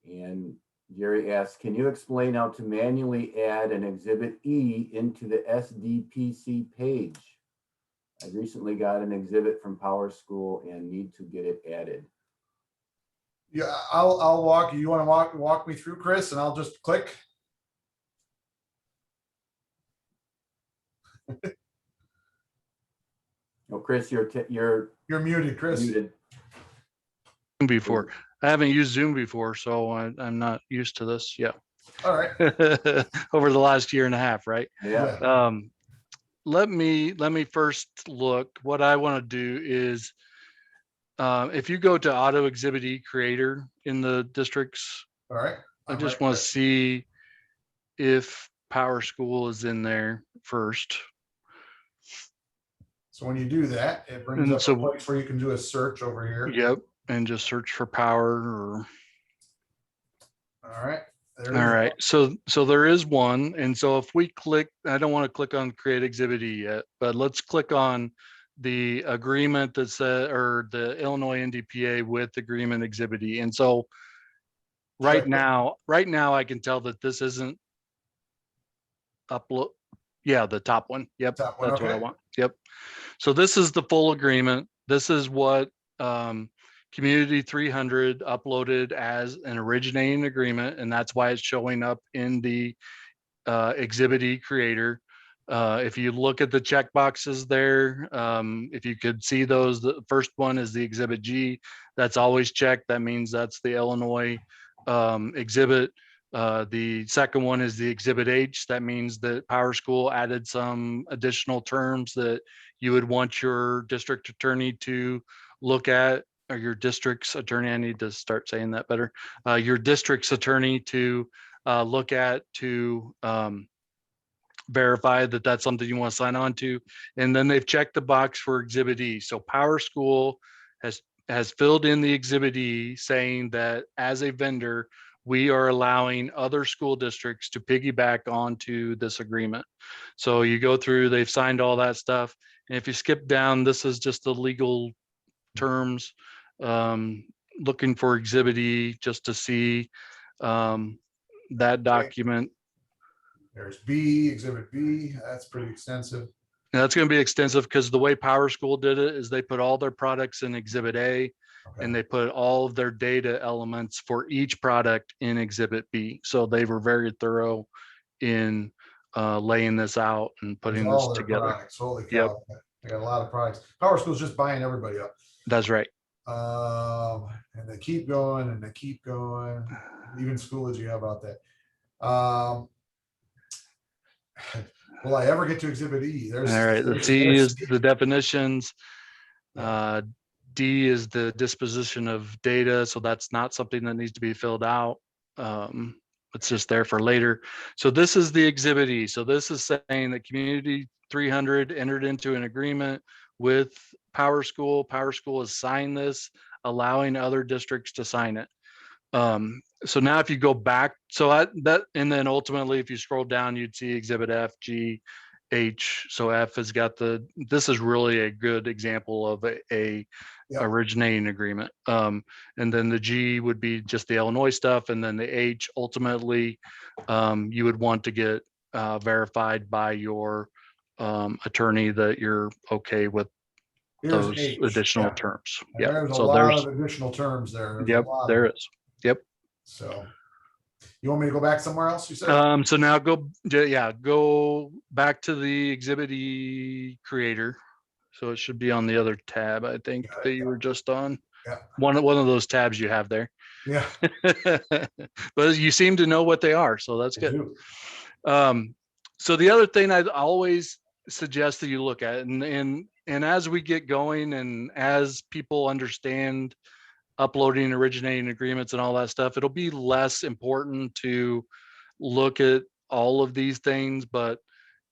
and Jerry asks, can you explain how to manually add an Exhibit E into the SDPC page? I recently got an exhibit from Power School and need to get it added. Yeah, I'll walk you. You want to walk me through, Chris, and I'll just click. Oh, Chris, you're muted, Chris. muted. Before I haven't used Zoom before, so I'm not used to this. Yeah. All right. Over the last year and a half, right? Yeah. Let me first look. What I want to do is if you go to Auto Exhibit E Creator in the districts, all right. I just want to see if Power School is in there first. So when you do that, it brings up a place where you can do a search over here. Yep, and just search for Power. All right, There All is right, so there is one, and so if we click, I don't want to click on create exhibit E yet, but let's click on the agreement that said, or the Illinois NDPA with agreement exhibit E. And so right Check. now I can tell that this isn't upload. Yeah, the top one. Yep, Top one, that's what I okay. want. Yep. So this is the full agreement. This is what Community 300 uploaded as an originating agreement, and that's why it's showing up in the exhibit E creator. If you look at the check boxes there, if you could see those, the first one is the exhibit G. That's always checked. That means that's the Illinois exhibit. The second one is the exhibit H. That means that Power School added some additional terms that you would want your district attorney to look at, or your district's attorney. I need to start saying that better. Your district's attorney to look at to verify that that's something you want to sign on to. And then they've checked the box for exhibit E. So Power School has filled in the exhibit E, saying that as a vendor, we are allowing other school districts to piggyback onto this agreement. So you go through, they've signed all that stuff. And if you skip down, this is just the legal terms. Looking for exhibit E just to see that document. There's B, exhibit B. That's pretty extensive. And that's going to be extensive because the way Power School did it is they put all their products in exhibit A, Okay. and they put all of their data elements for each product in exhibit B. So they were very thorough in laying this out and putting There's this all their together. products. Holy Yep. cow. They got a lot of products. Power School's just buying everybody up. That's right. And they keep going and they keep going. Even Schoology, how about that? Will I ever get to exhibit E? All right. The C is the definitions. D is the disposition of data. So that's not something that needs to be filled out. It's just there for later. So this is the exhibit E. So this is saying that Community 300 entered into an agreement with Power School. Power School has signed this, allowing other districts to sign it. So now if you go back, so that, and then ultimately, if you scroll down, you'd see exhibit F, G, H. So F has got this is really a good example of a Yep. originating agreement. And then the G would be just the Illinois stuff. And then the H, ultimately, you would want to get verified by your attorney that you're okay with Here's those H. additional Yeah. terms. And Yeah. there's a So lot of additional terms there. There's a yep, lot of there them. is. Yep. So you want me to go back somewhere else? You said? So now go back to the exhibit E creator. So it should be on the other tab, I think, Got it, that you were just on. Yeah. One of those tabs you have there. Yeah. But you seem to know what they are, so that's I good. do. So the other thing I'd always suggest that you look at, and as we get going and as people understand uploading originating agreements and all that stuff, it'll be less important to look at all of these things. But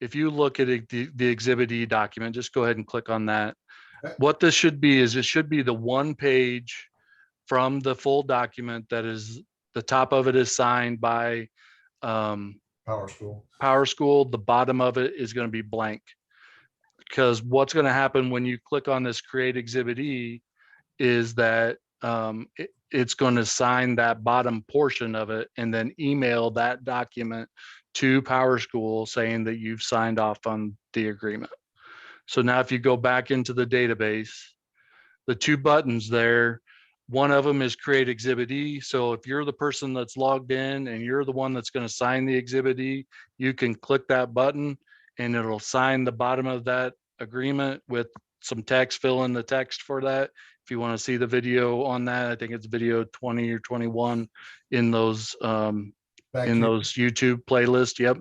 if you look at the exhibit E document, just go ahead and click on that. Okay. What this should be is it should be the one page from the full document that is the top of it is signed by Power School. Power School. The bottom of it is going to be blank, because what's going to happen when you click on this create exhibit E is that it's going to sign that bottom portion of it and then email that document to Power School saying that you've signed off on the agreement. So now if you go back into the database, the two buttons there, one of them is create exhibit E. So if you're the person that's logged in and you're the one that's going to sign the exhibit E, you can click that button and it'll sign the bottom of that agreement with some text, fill in the text for that. If you want to see the video on that, I think it's video 20 or 21 in those YouTube playlists. Yep.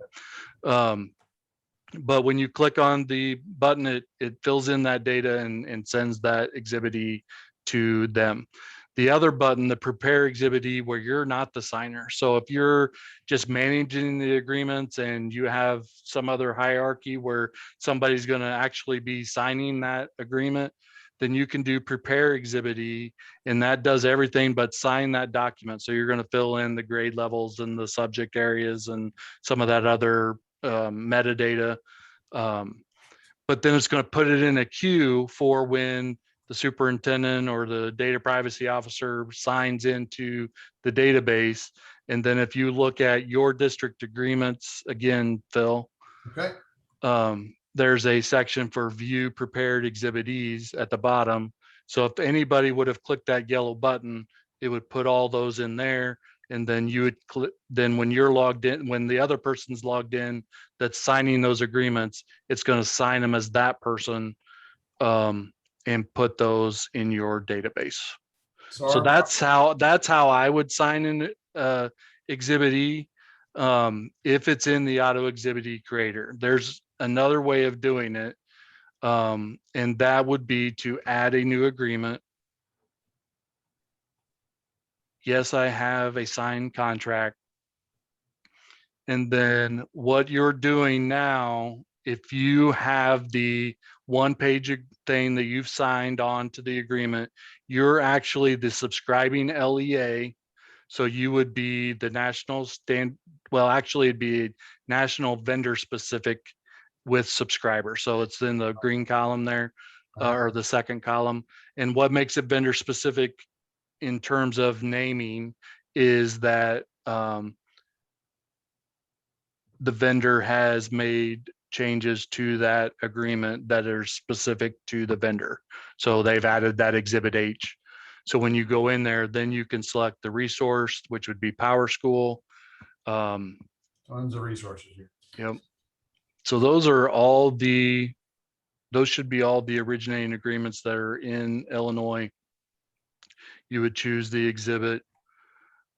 But when you click on the button, it fills in that data and sends that exhibit E to them. The other button, the prepare exhibit E, where you're not the signer. So if you're just managing the agreements and you have some other hierarchy where somebody's going to actually be signing that agreement, then you can do prepare Exhibit E, and that does everything but sign that document. So you're going to fill in the grade levels and the subject areas and some of that other metadata. But then it's going to put it in a queue for when the superintendent or the data privacy officer signs into the database. And then if you look at your district agreements, again, Phil, Okay. there's a section for view prepared Exhibit Es at the bottom. So if anybody would have clicked that yellow button, it would put all those in there. And then you would click, then when you're logged in, when the other person's logged in that's signing those agreements, it's going to sign them as that person and put those in your database. So that's how I would sign in Exhibit E. If it's in the auto Exhibit E creator, there's another way of doing it. And that would be to add a new agreement. Yes, I have a signed contract. And then what you're doing now, if you have the one-page thing that you've signed on to the agreement, you're actually the subscribing LEA. So you would be the national well, actually it'd be national vendor specific with subscribers. So it's in the green column there, or the second column. And what makes it vendor specific in terms of naming is that the vendor has made changes to that agreement that are specific to the vendor. So they've added that Exhibit H. So when you go in there, then you can select the resource, which would be Power School. Tons of resources here. Yep. So those should be all the originating agreements that are in Illinois. You would choose the exhibit.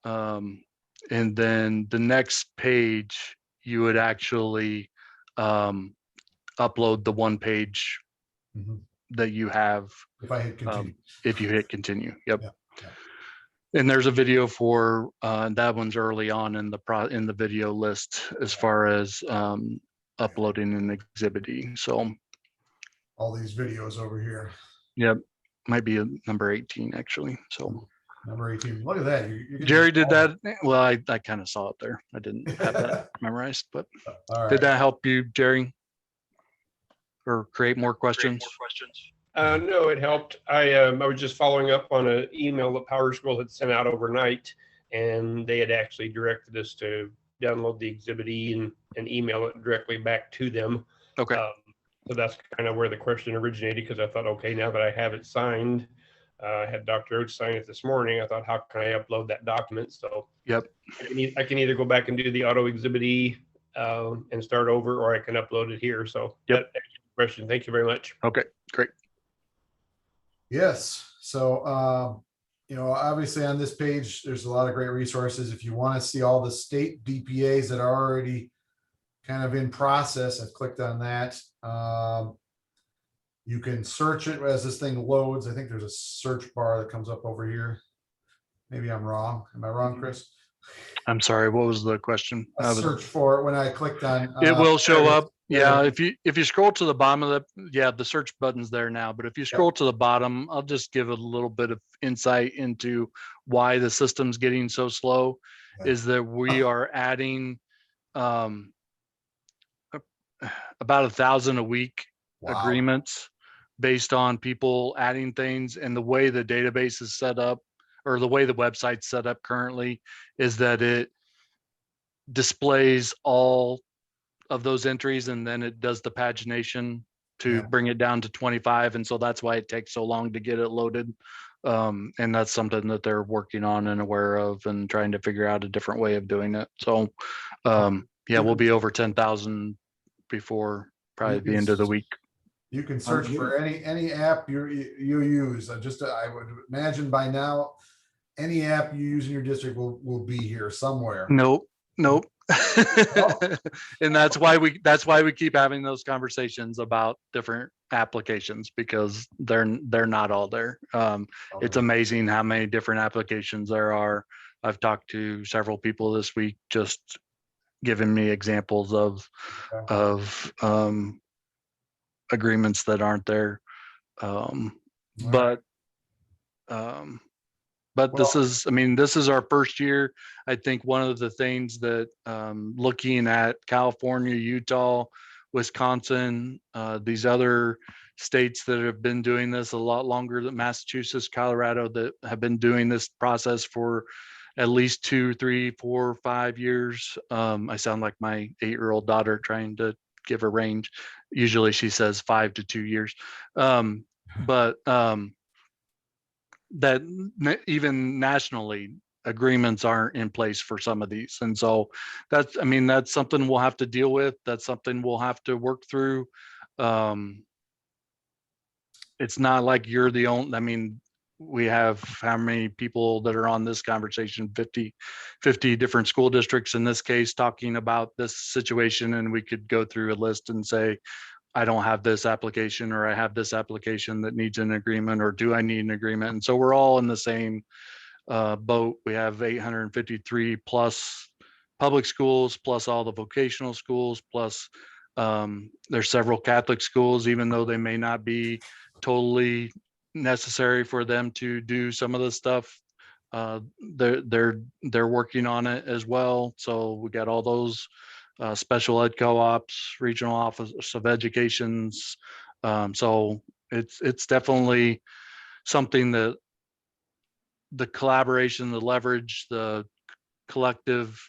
And then the next page, you would actually upload the one page that you have. If I hit continue. If you hit continue. Yep. Yeah. And there's a video for that one's early on in the video list as far as uploading an Exhibit E. So All these videos over here. yep, might be a number 18 actually. So Number 18. Look at that. Jerry did that. Well, I kind of saw it there. I didn't have that memorized, but All right. did that help you, Jerry? Or create more questions? No, it helped. I was just following up on an email that Power School had sent out overnight, and they had actually directed us to download the Exhibit E and email it directly back to them. Okay. So that's kind of where the question originated, because I thought, okay, now that I have it signed, I had Dr. Oates sign it this morning. I thought, how can I upload that document? So yep, I can either go back and do the auto Exhibit E and start over, or I can upload it here. So yep. That question. Thank you very much. Okay, great. Yes. So, obviously on this page, there's a lot of great resources. If you want to see all the state DPAs that are already kind of in process, I've clicked on that. You can search it as this thing loads. I think there's a search bar that comes up over here. Maybe I'm wrong. Am I wrong, Chris? I'm sorry, what was the question? Search for it when I clicked on. It will show up. Yeah. Yeah, if you scroll to the bottom of the search button's there now, but if you scroll to the bottom, I'll just give a little bit of insight into why the system's getting so slow. Is that we are adding about 1,000 a week agreements based on people adding things, and the way the database is set up, or the way the website's set up currently, is that it displays all of those entries and then it does the pagination to bring it down to 25. And so that's why it takes so long to get it loaded. And that's something that they're working on and aware of and trying to figure out a different way of doing it. So we'll be over 10,000 before probably the end of the week. You can search for any app you use. I would imagine by now, any app you use in your district will be here somewhere. Nope. And that's why we keep having those conversations about different applications, because they're not all there. It's amazing how many different applications there are. I've talked to several people this week, just giving me examples of agreements that aren't there. All but this Well- is, I mean, this is our first year. I think one of the things that, looking at California, Utah, Wisconsin, these other states that have been doing this a lot longer than Massachusetts, Colorado, that have been doing this process for at least 2, 3, 4, 5 years. I sound like my 8-year-old daughter trying to give a range. Usually she says 5 to 2 years. But that even nationally, agreements aren't in place for some of these. And so that's, I mean, that's something we'll have to deal with. That's something we'll have to work through. It's not like you're the only, I mean, we have how many people that are on this conversation, 50 different school districts in this case, talking about this situation. And we could go through a list and say, I don't have this application, or I have this application that needs an agreement, or do I need an agreement? And so we're all in the same boat. We have 853 plus public schools, plus all the vocational schools, plus there's several Catholic schools, even though they may not be totally necessary for them to do some of the stuff. They're working on it as well. So we got all those special ed co-ops, regional office of educations. So it's definitely something that the collaboration, the leverage, the collective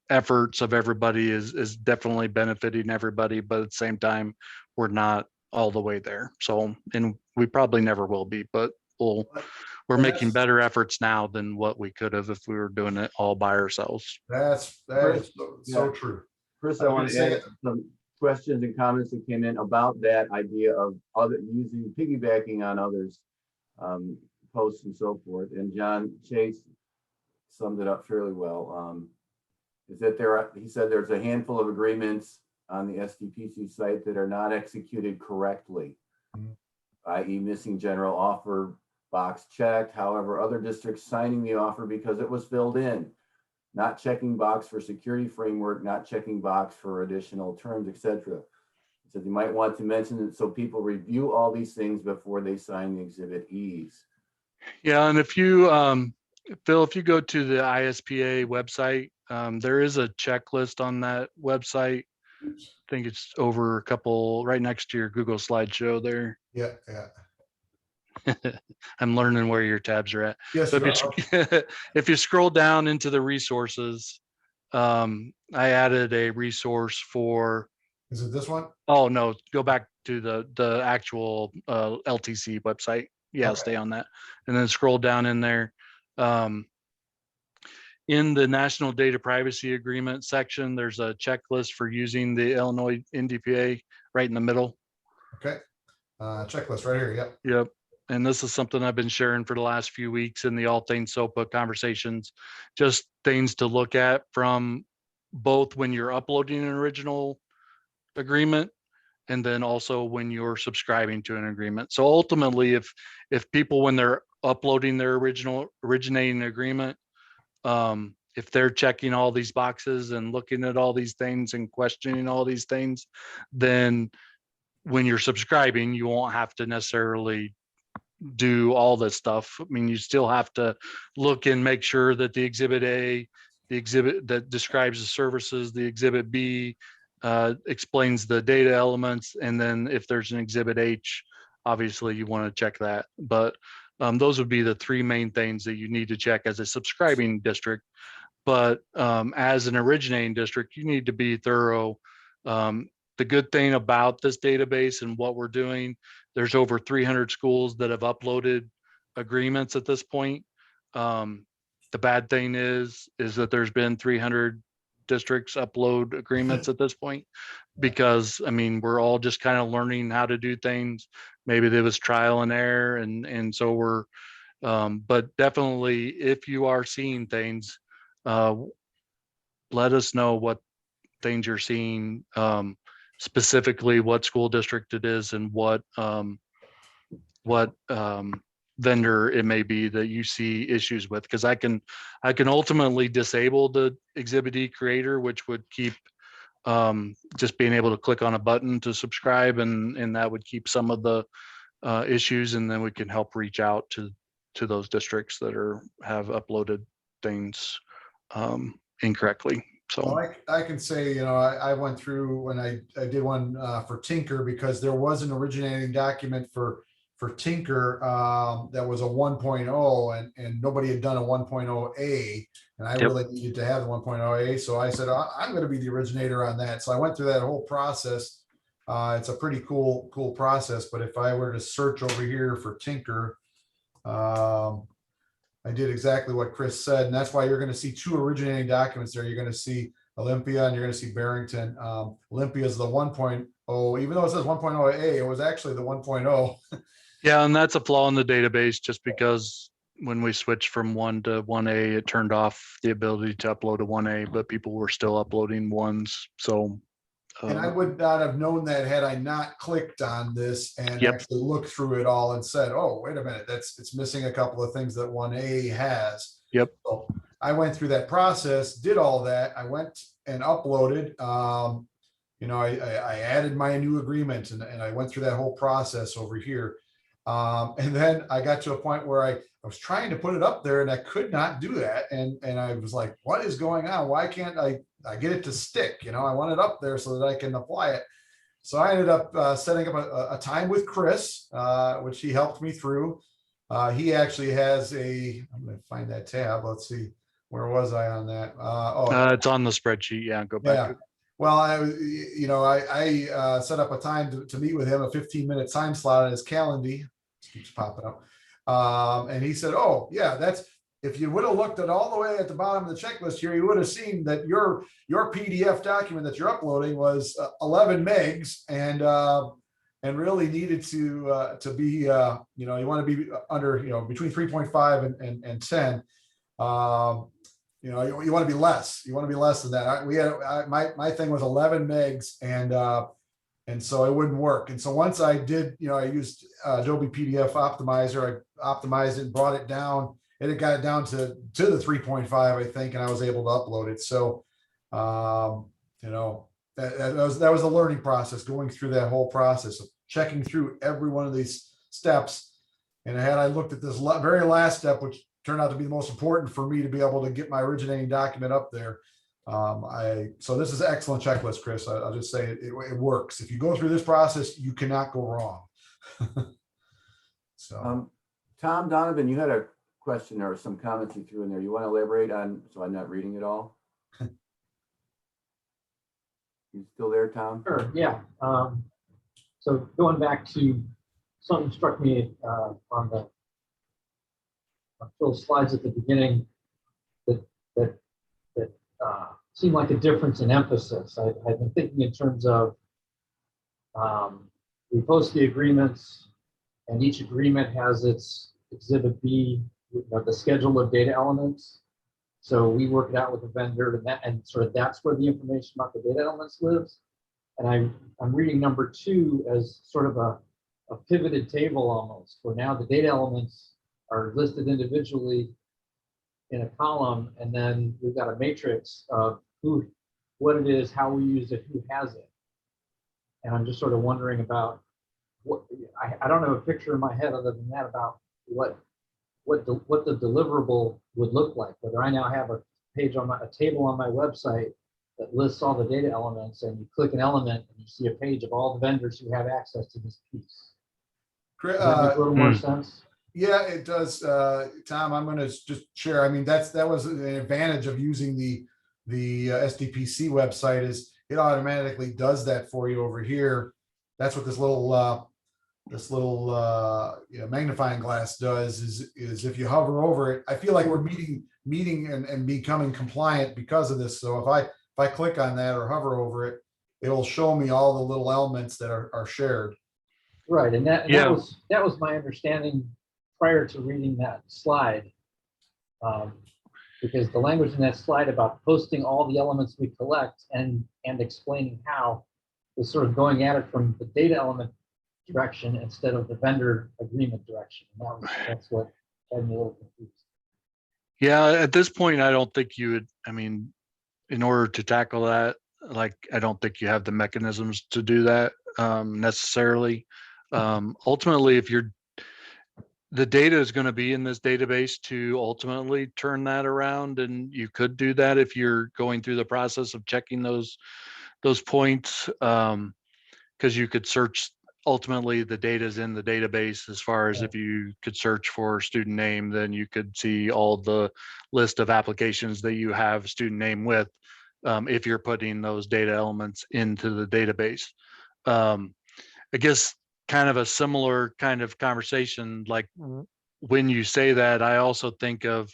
efforts of everybody is definitely benefiting everybody, but at the same time, we're not all the way there. So, and we probably never will be, but we're making better efforts now than what we could have if we were doing it all by ourselves. That is so true. Chris, I I was want to gonna add some questions and comments that came in about that idea of other using piggybacking on others' posts and so forth. And John Chase summed it up fairly well. Is that he said there's a handful of agreements on the SDPC site that are not executed correctly, i.e. missing general offer box checked. However, other districts signing the offer because it was filled in, not checking box for security framework, not checking box for additional terms, etc. So you might want to mention it so people review all these things before they sign the exhibit E's. Yeah, and if you, Phil, if you go to the ISPA website, there is a checklist on that website. I think it's over a couple, right next to your Google slideshow there. Yeah. I'm learning where your tabs are at. Yes. So if you scroll down into the resources, I added a resource for. Is it this one? Oh no, go back to the actual LTC website. Yeah, Okay. stay on that, and then scroll down in there. In the National Data Privacy Agreement section, there's a checklist for using the Illinois NDPA right in the middle. Okay. Checklist right here. Yep. Yep. And this is something I've been sharing for the last few weeks in the All Things SOPPA conversations, just things to look at from both when you're uploading an original agreement and then also when you're subscribing to an agreement. So ultimately, if people, when they're uploading their originating agreement, if they're checking all these boxes and looking at all these things and questioning all these things, then when you're subscribing, you won't have to necessarily do all this stuff. I mean, you still have to look and make sure that the exhibit A, the exhibit that describes the services, the exhibit B explains the data elements. And then if there's an exhibit H, obviously you want to check that. But those would be the three main things that you need to check as a subscribing district. But as an originating district, you need to be thorough. The good thing about this database and what we're doing, there's over 300 schools that have uploaded agreements at this point. The bad thing is that there's been 300 districts upload agreements at this point, because I mean, we're all just kind of learning how to do things. Maybe there was trial and error, and so we're, but definitely if you are seeing things, let us know what things you're seeing, specifically what school district it is and what vendor it may be that you see issues with, because I can ultimately disable the exhibit E creator, which would keep just being able to click on a button to subscribe, and that would keep some of the issues, and then we can help reach out to those districts that have uploaded things incorrectly. So Well, I can say, you know, I went through when I did one for Tinker, because there was an originating document for Tinker that was a 1.0, and nobody had done a 1.0A, and I Yep. really needed to have the 1.0A. So I said, I'm going to be the originator on that. So I went through that whole process. It's a pretty cool process. But if I were to search over here for Tinker, I did exactly what Chris said, and that's why you're going to see two originating documents there. You're going to see Olympia and you're going to see Barrington. Olympia is the 1.0, even though it says 1.0A, it was actually the 1.0. yeah, and that's a flaw in the database, just because when we switched from 1 to 1A, it turned off the ability to upload a 1A, but people were still uploading ones. So And I would not have known that had I not clicked on this and Yep. actually looked through it all and said, oh, wait a minute, it's missing a couple of things that 1A has. Yep. So I went through that process, did all that. I went and uploaded, you know, I added my new agreement, and I went through that whole process over here. And then I got to a point where I was trying to put it up there and I could not do that. And I was like, what is going on? Why can't I get it to stick? You know, I want it up there so that I can apply it. So I ended up setting up a time with Chris, which he helped me through. He actually has I'm going to find that tab. Let's see, where was I on that? it's on the spreadsheet. Yeah, go back. Yeah. Well, I set up a time to meet with him, a 15-minute time slot on his calendar. It keeps popping up. And he said, oh, yeah, if you would have looked at all the way at the bottom of the checklist here, you would have seen that your PDF document that you're uploading was 11 megs and really needed to be, you know, you want to be under, you know, between 3.5 and 10. You know, you want to be less. You want to be less than that. My thing was 11 megs, and so it wouldn't work. And so once I did, you know, I used Adobe PDF Optimizer. I optimized it and brought it down, and it got it down to the 3.5, I think, and I was able to upload it. So, you know, that was a learning process, going through that whole process of checking through every one of these steps. And had I looked at this very last step, which turned out to be the most important for me to be able to get my originating document up there. So this is an excellent checklist, Chris. I'll just say it works. If you go through this process, you cannot go wrong. So, Tom Donovan, you had a question or some comments you threw in there. You want to elaborate on, so I'm not reading it all? You still there, Tom? Sure, yeah. So going back to something struck me on Phil's slides at the beginning that seemed like a difference in emphasis. I've been thinking in terms of we post the agreements, and each agreement has its Exhibit B, you know, the schedule of data elements. So we work it out with the vendor, and sort of that's where the information about the data elements lives. And I'm reading number 2 as sort of a pivoted table almost, where now the data elements are listed individually in a column, and then we've got a matrix of what it is, how we use it, who has it. And I'm just sort of wondering about I don't have a picture in my head other than that about what the deliverable would look like. Whether I now have a table on my website that lists all the data elements, and you click an element and you see a page of all the vendors who have access to this piece. Does that make a little more sense? Yeah, it does. Tom, I'm going to just share. I mean, that was an advantage of using the SDPC website, is it automatically does that for you over here. That's what this little you know, magnifying glass does, is if you hover over it, I feel like we're meeting and becoming compliant because of this. So if I click on that or hover over it, it'll show me all the little elements that are shared. Right, and that was my understanding prior to reading that slide, because the language in that slide about posting all the elements we collect and explaining how is sort of going at it from the data element direction instead of the vendor agreement direction. And that's what had me a little confused. Yeah, at this point, I don't think you would, I mean, in order to tackle that, like, I don't think you have the mechanisms to do that necessarily. ultimately, if the data is going to be in this database to ultimately turn that around, and you could do that if you're going through the process of checking those points, because you could search. Ultimately, the data is in the database. As far as if you could search for student name, then you could see all the list of applications that you have student name with, if you're putting those data elements into the database. I guess kind of a similar kind of conversation, like when you say that, I also think of,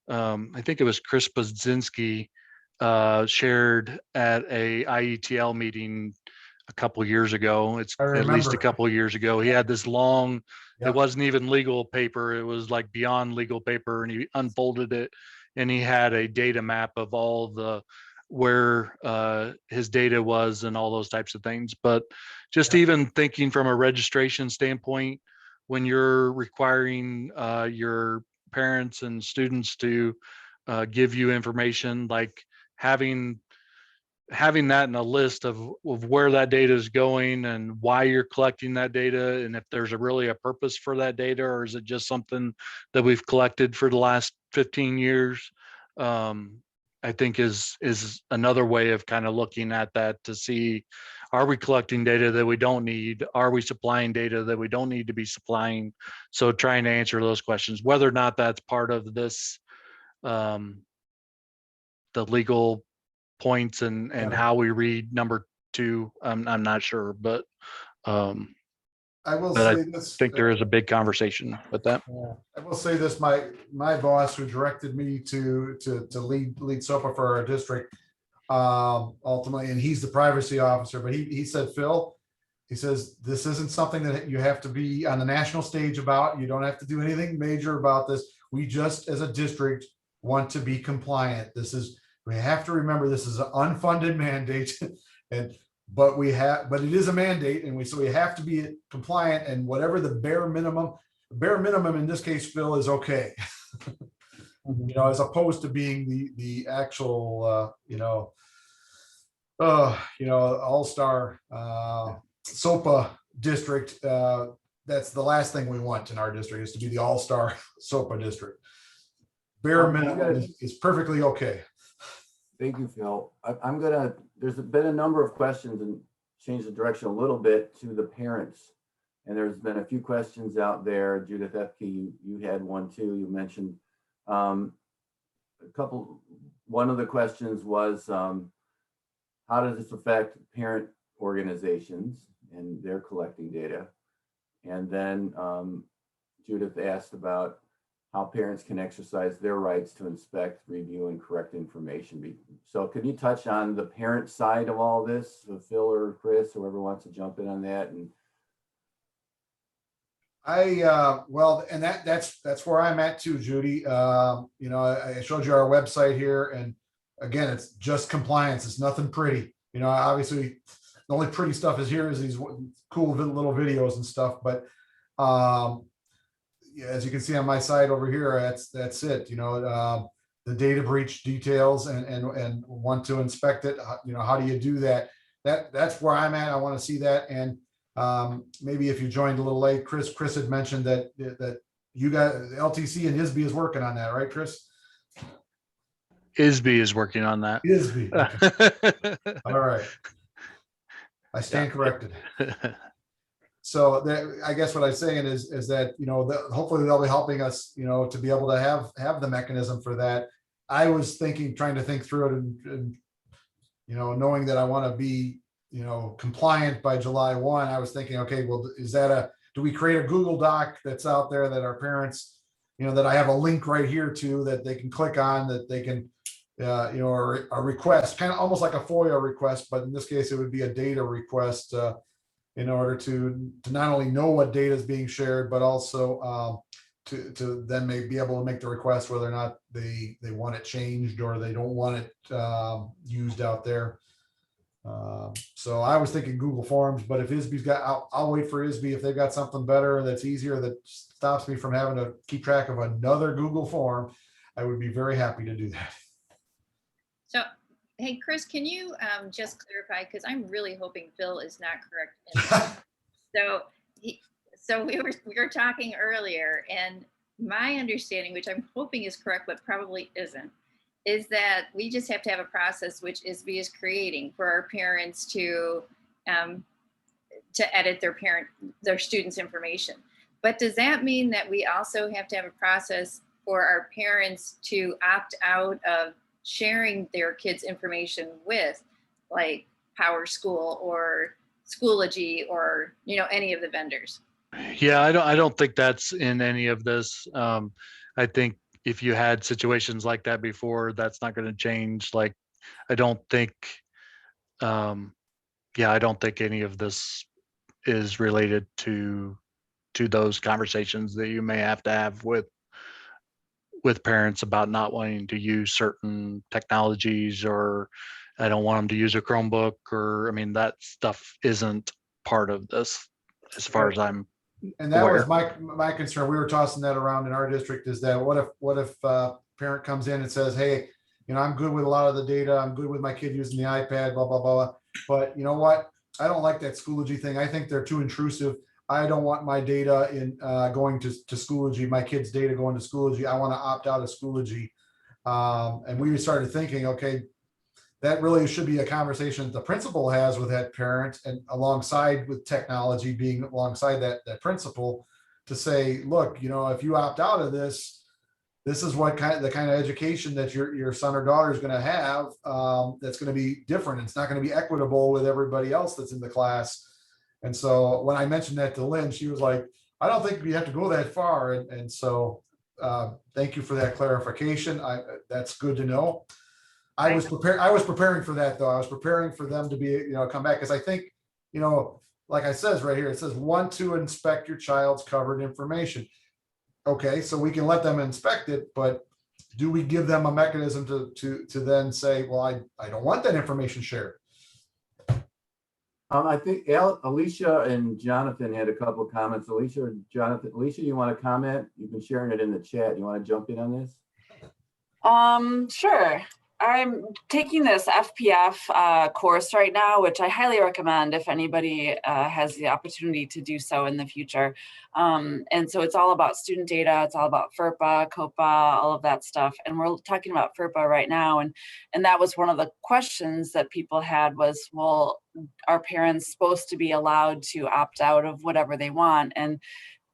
I think it was Chris Bazinski shared at a IETL meeting a couple years ago. It's I at least a remember. couple of years ago. He had this long, Yep. it wasn't even legal paper. It was like beyond legal paper, and he unfolded it, and he had a data map of all the where his data was and all those types of things. But just Yep. even thinking from a registration standpoint, when you're requiring your parents and students to give you information, like having that in a list of where that data is going and why you're collecting that data, and if there's really a purpose for that data, or is it just something that we've collected for the last 15 years, I think is another way of kind of looking at that to see, are we collecting data that we don't need? Are we supplying data that we don't need to be supplying? So trying to answer those questions, whether or not that's part of this, the legal points and Yeah. how we read number 2, I'm not sure, but I will but I say this. think there is a big conversation with that. Yeah, I will say this, my boss who directed me to lead SOPPA for our district, ultimately, and he's the privacy officer, but he said, Phil, he says, this isn't something that you have to be on the national stage about. You don't have to do anything major about this. We just, as a district, want to be compliant. We have to remember this is an unfunded mandate, but it is a mandate, and so we have to be compliant, and whatever the bare minimum in this case, Phil, is okay. As opposed to being the actual all-star SOPPA district. That's the last thing we want in our district, is to be the all-star SOPPA district. Bare minimum is perfectly okay. Thank you, Phil. There's been a number of questions, and change the direction a little bit to the parents. And there's been a few questions out there. Judith Efke, you had one too, you mentioned. One of the questions was, how does this affect parent organizations and their collecting data? And then Judith asked about how parents can exercise their rights to inspect, review, and correct information. So can you touch on the parent side of all this, Phil or Chris, whoever wants to jump in on that? And that's where I'm at too, Judy. I showed you our website here, and again, it's just compliance. It's nothing pretty. Obviously, the only pretty stuff is these cool little videos and stuff. But as you can see on my side over here, that's it. The data breach details and want to inspect it. How do you do that? That's where I'm at. I want to see that. And maybe if you joined a little late, Chris had mentioned that you got LTC and ISB is working on that, right, Chris? ISB is working on that. ISB. Okay. All right. I stand corrected. So I guess what I'm saying is that, hopefully they'll be helping us, to be able to have the mechanism for that. I was trying to think through it and knowing that I want to be, compliant by July 1, I was thinking, okay, well, do we create a Google Doc that's out there that our parents, that I have a link right here to that they can click on, that they can, or a request, kind of almost like a FOIA request, but in this case, it would be a data request in order to not only know what data is being shared, but also to then be able to make the request whether or not they want it changed or they don't want it used out there. So I was thinking Google Forms, but if ISB's got, I'll wait for ISB. If they've got something better that's easier, that stops me from having to keep track of another Google form, I would be very happy to do that. So, hey, Chris, can you just clarify, because I'm really hoping Phil is not correct. So So we were talking earlier, and my understanding, which I'm hoping is correct, but probably isn't, is that we just have to have a process which ISB is creating for our parents to edit their students' information. But does that mean that we also have to have a process for our parents to opt out of sharing their kids' information with, like Power School or Schoology or any of the vendors? Yeah, I don't think that's in any of this. I think if you had situations like that before, that's not going to change. Like, I don't think, I don't think any of this is related to those conversations that you may have to have with parents about not wanting to use certain technologies, or I don't want them to use a Chromebook, or, I mean, that stuff isn't part of this as far as I'm And that was aware. my concern. We were tossing that around in our district, is that what if parent comes in and says, hey, I'm good with a lot of the data. I'm good with my kid using the iPad, blah, blah, blah. But you know what? I don't like that Schoology thing. I think they're too intrusive. I don't want my data in going to Schoology, my kid's data going to Schoology. I want to opt out of Schoology. And we started thinking, okay, that really should be a conversation that the principal has with that parent, and alongside with technology being alongside that principal, to say, look, if you opt out of this, this is what the kind of education that your son or daughter is going to have. That's going to be different. It's not going to be equitable with everybody else that's in the class. And so when I mentioned that to Lynn, she was like, I don't think we have to go that far. And so thank you for that clarification. That's good to know. I was preparing for that, though. I was preparing for them to be, come back, because I think, like I says right here, it says want to inspect your child's covered information. Okay, so we can let them inspect it, but do we give them a mechanism to then say, well, I don't want that information shared? I think Alicia and Jonathan had a couple of comments. Alicia and Jonathan, Alicia, you want to comment? You've been sharing it in the chat. You want to jump in on this? Sure. I'm taking this FPF course right now, which I highly recommend if anybody has the opportunity to do so in the future. And so it's all about student data. It's all about FERPA, COPA, all of that stuff. And we're talking about FERPA right now. And that was one of the questions that people had was, well, are parents supposed to be allowed to opt out of whatever they want? And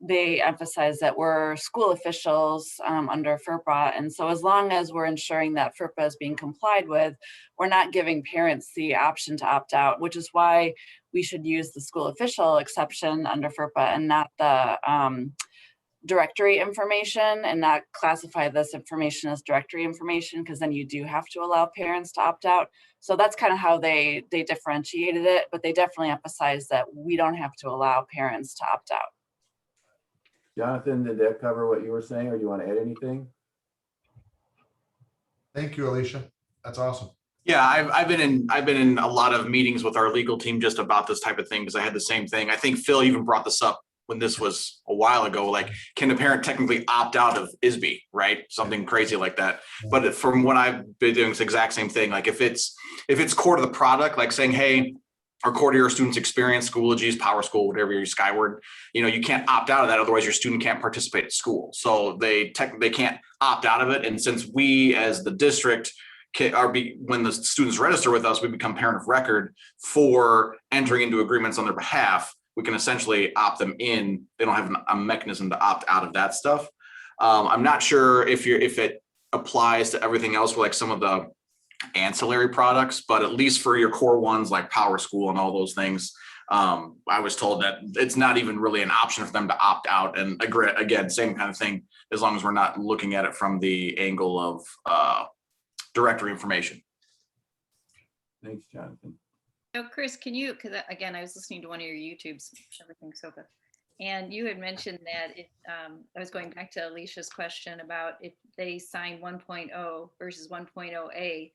they emphasize that we're school officials under FERPA. And so as long as we're ensuring that FERPA is being complied with, we're not giving parents the option to opt out, which is why we should use the school official exception under FERPA and not the directory information, and not classify this information as directory information, because then you do have to allow parents to opt out. So that's kind of how they differentiated it, but they definitely emphasize that we don't have to allow parents to opt out. Jonathan, did that cover what you were saying, or do you want to add anything? Thank you, Alicia. That's awesome. Yeah, I've been in a lot of meetings with our legal team just about this type of thing, because I had the same thing. I think Phil even brought this up when this was a while ago, like, can the parent technically opt out of ISB, right? Something crazy like that. But from what I've been doing, it's the exact same thing. Like if it's core to the product, like saying, hey, or core to your student's experience, Schoology's, Power School, whatever your Skyward, you can't opt out of that. Otherwise your student can't participate at school. So they can't opt out of it. And since we as the district when the students register with us, we become parent of record for entering into agreements on their behalf. We can essentially opt them in. They don't have a mechanism to opt out of that stuff. I'm not sure if it applies to everything else with like some of the ancillary products, but at least for your core ones like Power School and all those things, I was told that it's not even really an option for them to opt out. And again, same kind of thing, as long as we're not looking at it from the angle of directory information. Thanks, Jonathan. So Chris, can you, because again, I was listening to one of your YouTubes, Everything SOPPA, and you had mentioned that I was going back to Alicia's question about if they sign 1.0 versus 1.0A.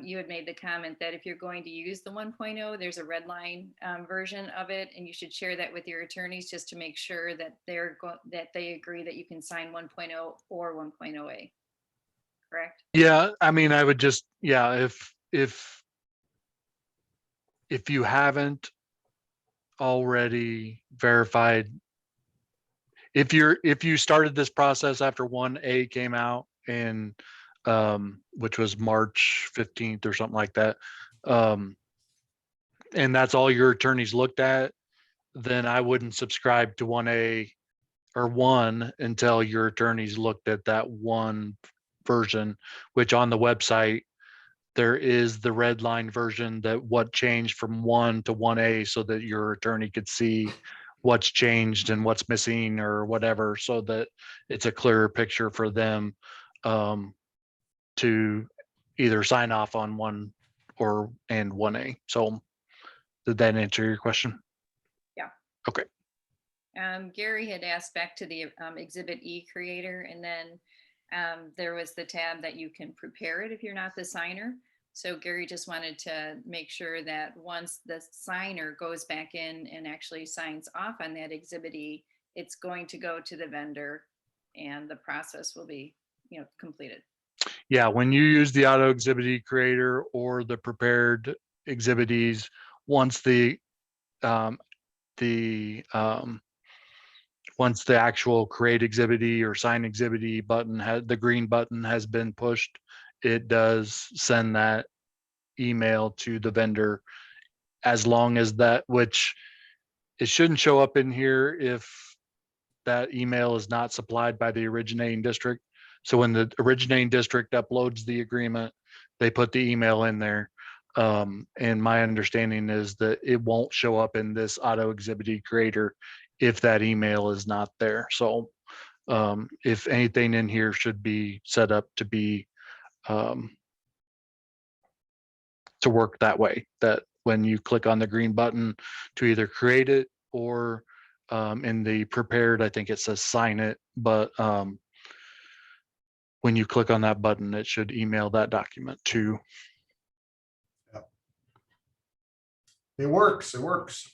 You had made the comment that if you're going to use the 1.0, there's a red line version of it, and you should share that with your attorneys just to make sure that they agree that you can sign 1.0 or 1.0A. Correct? Yeah, I mean, I would just, if you haven't already verified if you started this process after 1A came out and which was March 15th or something like that, and that's all your attorneys looked at, then I wouldn't subscribe to 1A or 1 until your attorneys looked at that 1 version, which on the website there is the red line version that what changed from 1 to 1A, so that your attorney could see what's changed and what's missing or whatever, so that it's a clearer picture for them to either sign off on 1 and 1A. So did that answer your question? Yeah. Okay. Gary had asked back to the Exhibit E creator, and then there was the tab that you can prepare it if you're not the signer. So Gary just wanted to make sure that once the signer goes back in and actually signs off on that Exhibit E, it's going to go to the vendor and the process will be, completed. Yeah, when you use the auto Exhibit E creator or the prepared Exhibit E's, once the actual create Exhibit E or sign Exhibit E button, the green button has been pushed, it does send that email to the vendor, as long as that, which it shouldn't show up in here if that email is not supplied by the originating district. So when the originating district uploads the agreement, they put the email in there. And my understanding is that it won't show up in this auto Exhibit E creator if that email is not there. So if anything in here should be set up to be to work that way, that when you click on the green button to either create it or in the prepared, I think it says sign it, but when you click on that button, it should email that document to. It works. It works.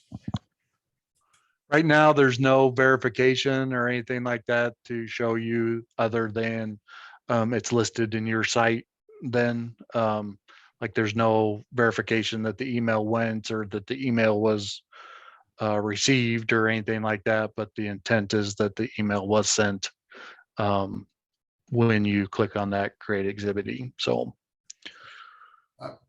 Right now, there's no verification or anything like that to show you, other than it's listed in your site. Then like there's no verification that the email went or that the email was received or anything like that. But the intent is that the email was sent when you click on that create Exhibit E. So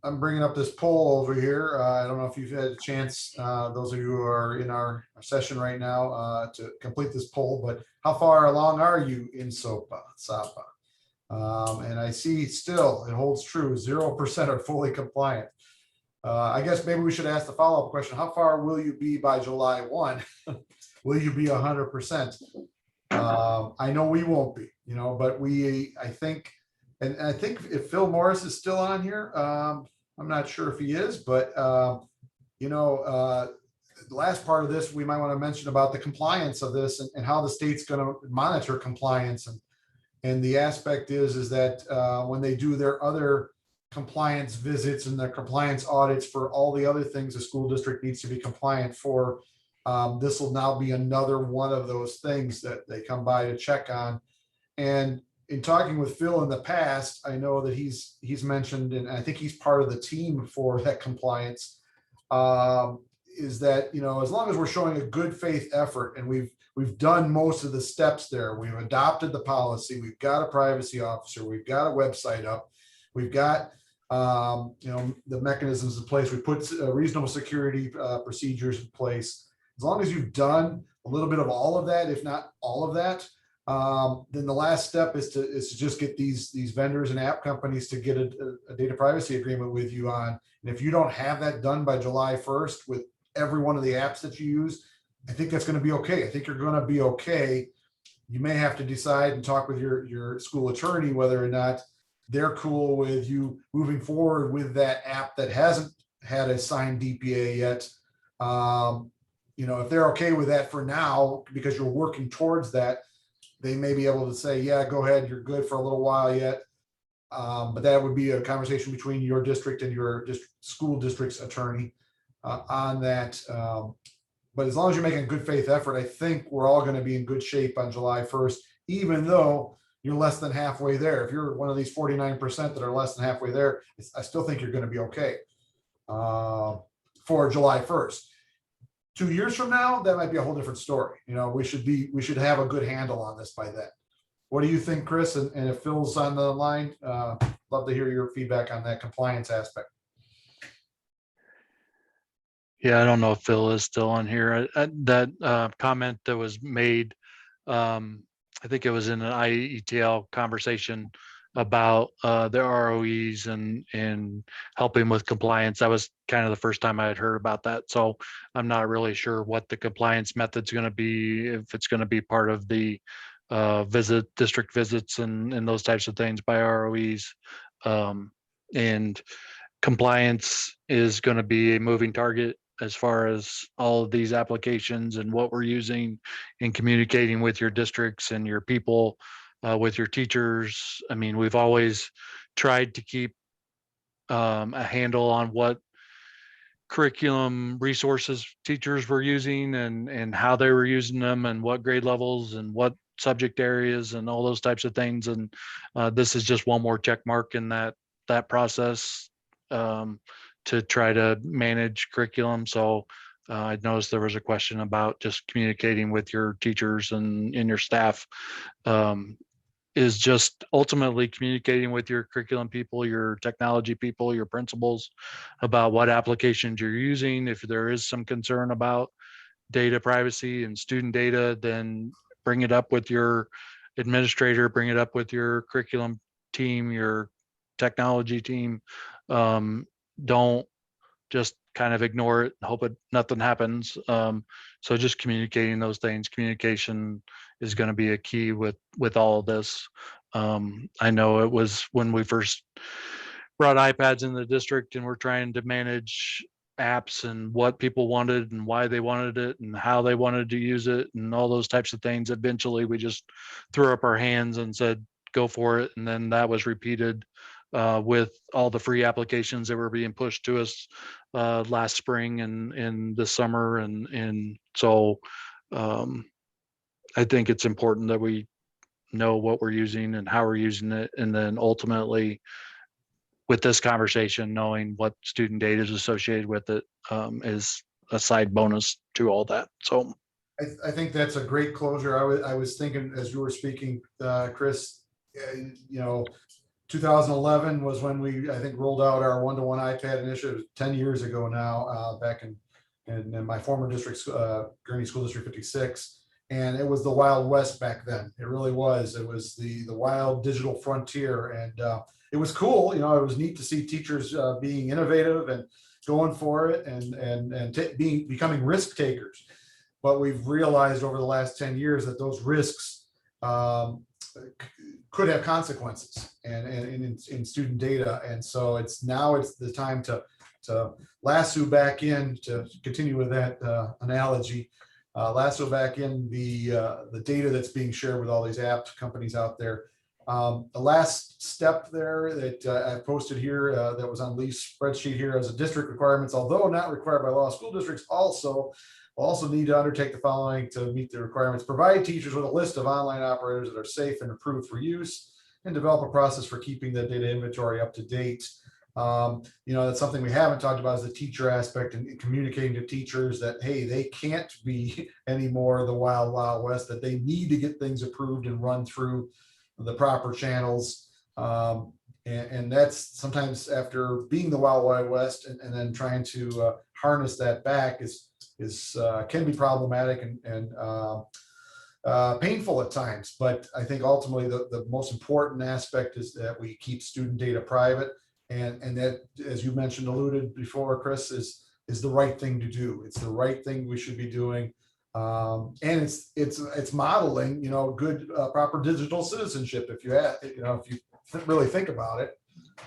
I'm bringing up this poll over here. I don't know if you've had a chance, those of you who are in our session right now, to complete this poll, but how far along are you in SOPPA? And I see still it holds true, 0% are fully compliant. I guess maybe we should ask the follow-up question. How far will you be by July 1? Will you be 100%? I know we won't be, but I think, and I think if Phil Morris is still on here, I'm not sure if he is, but the last part of this, we might want to mention about the compliance of this and how the state's going to monitor compliance. And the aspect is that when they do their other compliance visits and their compliance audits for all the other things a school district needs to be compliant for, this will now be another one of those things that they come by to check on. And in talking with Phil in the past, I know that he's mentioned, and I think he's part of the team for that compliance, is that, as long as we're showing a good faith effort and we've done most of the steps there, we've adopted the policy, we've got a privacy officer, we've got a website up, we've got the mechanisms in place, we put reasonable security procedures in place. As long as you've done a little bit of all of that, if not all of that, then the last step is to just get these vendors and app companies to get a data privacy agreement with you on. And if you don't have that done by July 1st with every one of the apps that you use, I think that's going to be okay. I think you're going to be okay. You may have to decide and talk with your school attorney whether or not they're cool with you moving forward with that app that hasn't had a signed DPA yet. If they're okay with that for now, because you're working towards that, they may be able to say, yeah, go ahead, you're good for a little while yet. But that would be a conversation between your district and your school district's attorney on that. But as long as you're making a good faith effort, I think we're all going to be in good shape on July 1st, even though you're less than halfway there. If you're one of these 49% that are less than halfway there, I still think you're going to be okay for July 1st. 2 years from now, that might be a whole different story. You know, we should have a good handle on this by then. What do you think, Chris? And if Phil's on the line, love to hear your feedback on that compliance aspect. Yeah, I don't know if Phil is still on here. That comment that was made, I think it was in an IETL conversation about the ROEs and helping with compliance. That was kind of the first time I had heard about that. So I'm not really sure what the compliance method's going to be, if it's going to be part of the district visits and those types of things by ROEs. And compliance is going to be a moving target as far as all of these applications and what we're using in communicating with your districts and your people, with your teachers. I mean, we've always tried to keep a handle on what curriculum resources teachers were using and how they were using them and what grade levels and what subject areas and all those types of things. And this is just one more check mark in that process to try to manage curriculum. So I noticed there was a question about just communicating with your teachers and your staff, is just ultimately communicating with your curriculum people, your technology people, your principals about what applications you're using. If there is some concern about data privacy and student data, then bring it up with your administrator, bring it up with your curriculum team, your technology team. Don't just kind of ignore it, hope nothing happens. So just communicating those things. Communication is going to be a key with all of this. I know it was when we first brought iPads in the district and we're trying to manage apps and what people wanted and why they wanted it and how they wanted to use it and all those types of things. Eventually we just threw up our hands and said, go for it. And then that was repeated with all the free applications that were being pushed to us last spring and this summer. And so I think it's important that we know what we're using and how we're using it. And then ultimately with this conversation, knowing what student data is associated with it is a side bonus to all that. So I think that's a great closure. I was thinking as you were speaking, Chris, you know, 2011 was when we, I think, rolled out our one-to-one iPad initiative 10 years ago now, back in my former district, Gurney School District 56. And it was the Wild West back then. It really was. It was the wild digital frontier. And it was cool. You know, it was neat to see teachers being innovative and going for it and becoming risk takers. But we've realized over the last 10 years that those risks could have consequences and in student data. And so it's the time to lasso back in, to continue with that analogy, lasso back in the data that's being shared with all these app companies out there. The last step there that I posted here that was on Lee's spreadsheet here as a district requirements, although not required by law, school districts also need to undertake the following to meet the requirements: provide teachers with a list of online operators that are safe and approved for use, and develop a process for keeping the data inventory up to date. You know, that's something we haven't talked about, is the teacher aspect and communicating to teachers that, hey, they can't be anymore the wild, wild west, that they need to get things approved and run through the proper channels. And that's sometimes after being the wild, wild west and then trying to harness that back can be problematic and painful at times. But I think ultimately the most important aspect is that we keep student data private, and that, as you mentioned, alluded before, Chris, is the right thing to do. It's the right thing we should be doing. And it's modeling, you know, good proper digital citizenship, if you really think about it.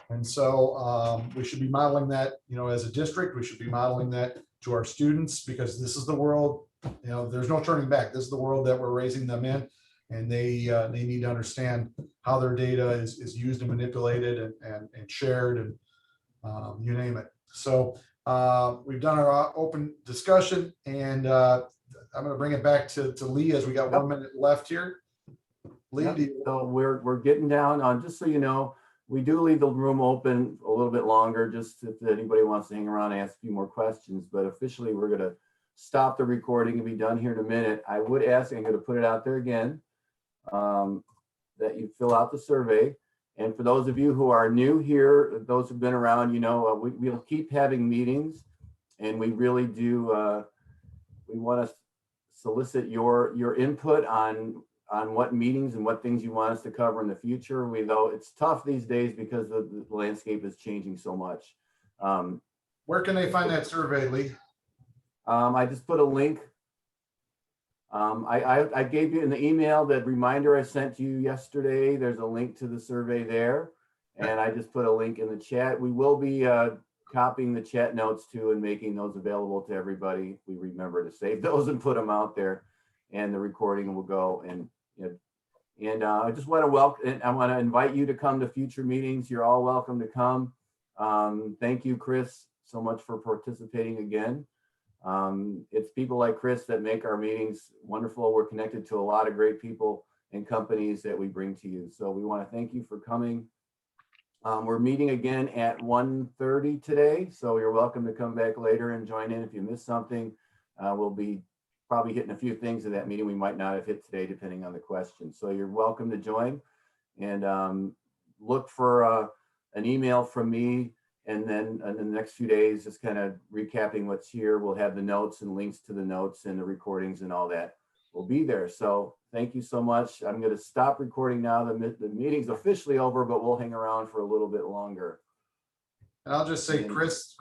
And so we should be modeling that, you know, as a district. We should be modeling that to our students, because this is the world, you know, there's no turning back. This is the world that we're raising them in, and they need to understand how their data is used and manipulated and shared and you name it. So we've done our open discussion, and I'm going to bring it back to Lee, as we got 1 minute left here. Lee, Yep. So we're getting down on, just so you know, we do leave the room open a little bit longer, just if anybody wants to hang around and ask a few more questions. But officially, we're going to stop the recording and be done here in a minute, I would ask, I'm going to put it out there again, that you fill out the survey. And for those of you who are new here, those who've been around, you know, we'll keep having meetings, and we really do, we want to solicit your input on what meetings and what things you want us to cover in the future. Though it's tough these days because the landscape is changing so much. Where can they find that survey, Lee? I just put a link. I gave you in the email, that reminder I sent you yesterday. There's a link to the survey there. And I just put a link in the chat. We will be copying the chat notes too and making those available to everybody. We remember to save those and put them out there, and the recording will go. And I just want to welcome, and I want to invite you to come to future meetings. You're all welcome to come. Thank you, Chris, so much for participating again. It's people like Chris that make our meetings wonderful. We're connected to a lot of great people and companies that we bring to you. So we want to thank you for coming. We're meeting again at 1:30 today. So you're welcome to come back later and join in if you missed something. We'll be probably hitting a few things in that meeting we might not have hit today, depending on the question. So you're welcome to join, and look for an email from me. And then in the next few days, just kind of recapping what's here. We'll have the notes and links to the notes and the recordings and all that will be there. So thank you so much. I'm going to stop recording now. The meeting's officially over, but we'll hang around for a little bit longer. And I'll just say, Chris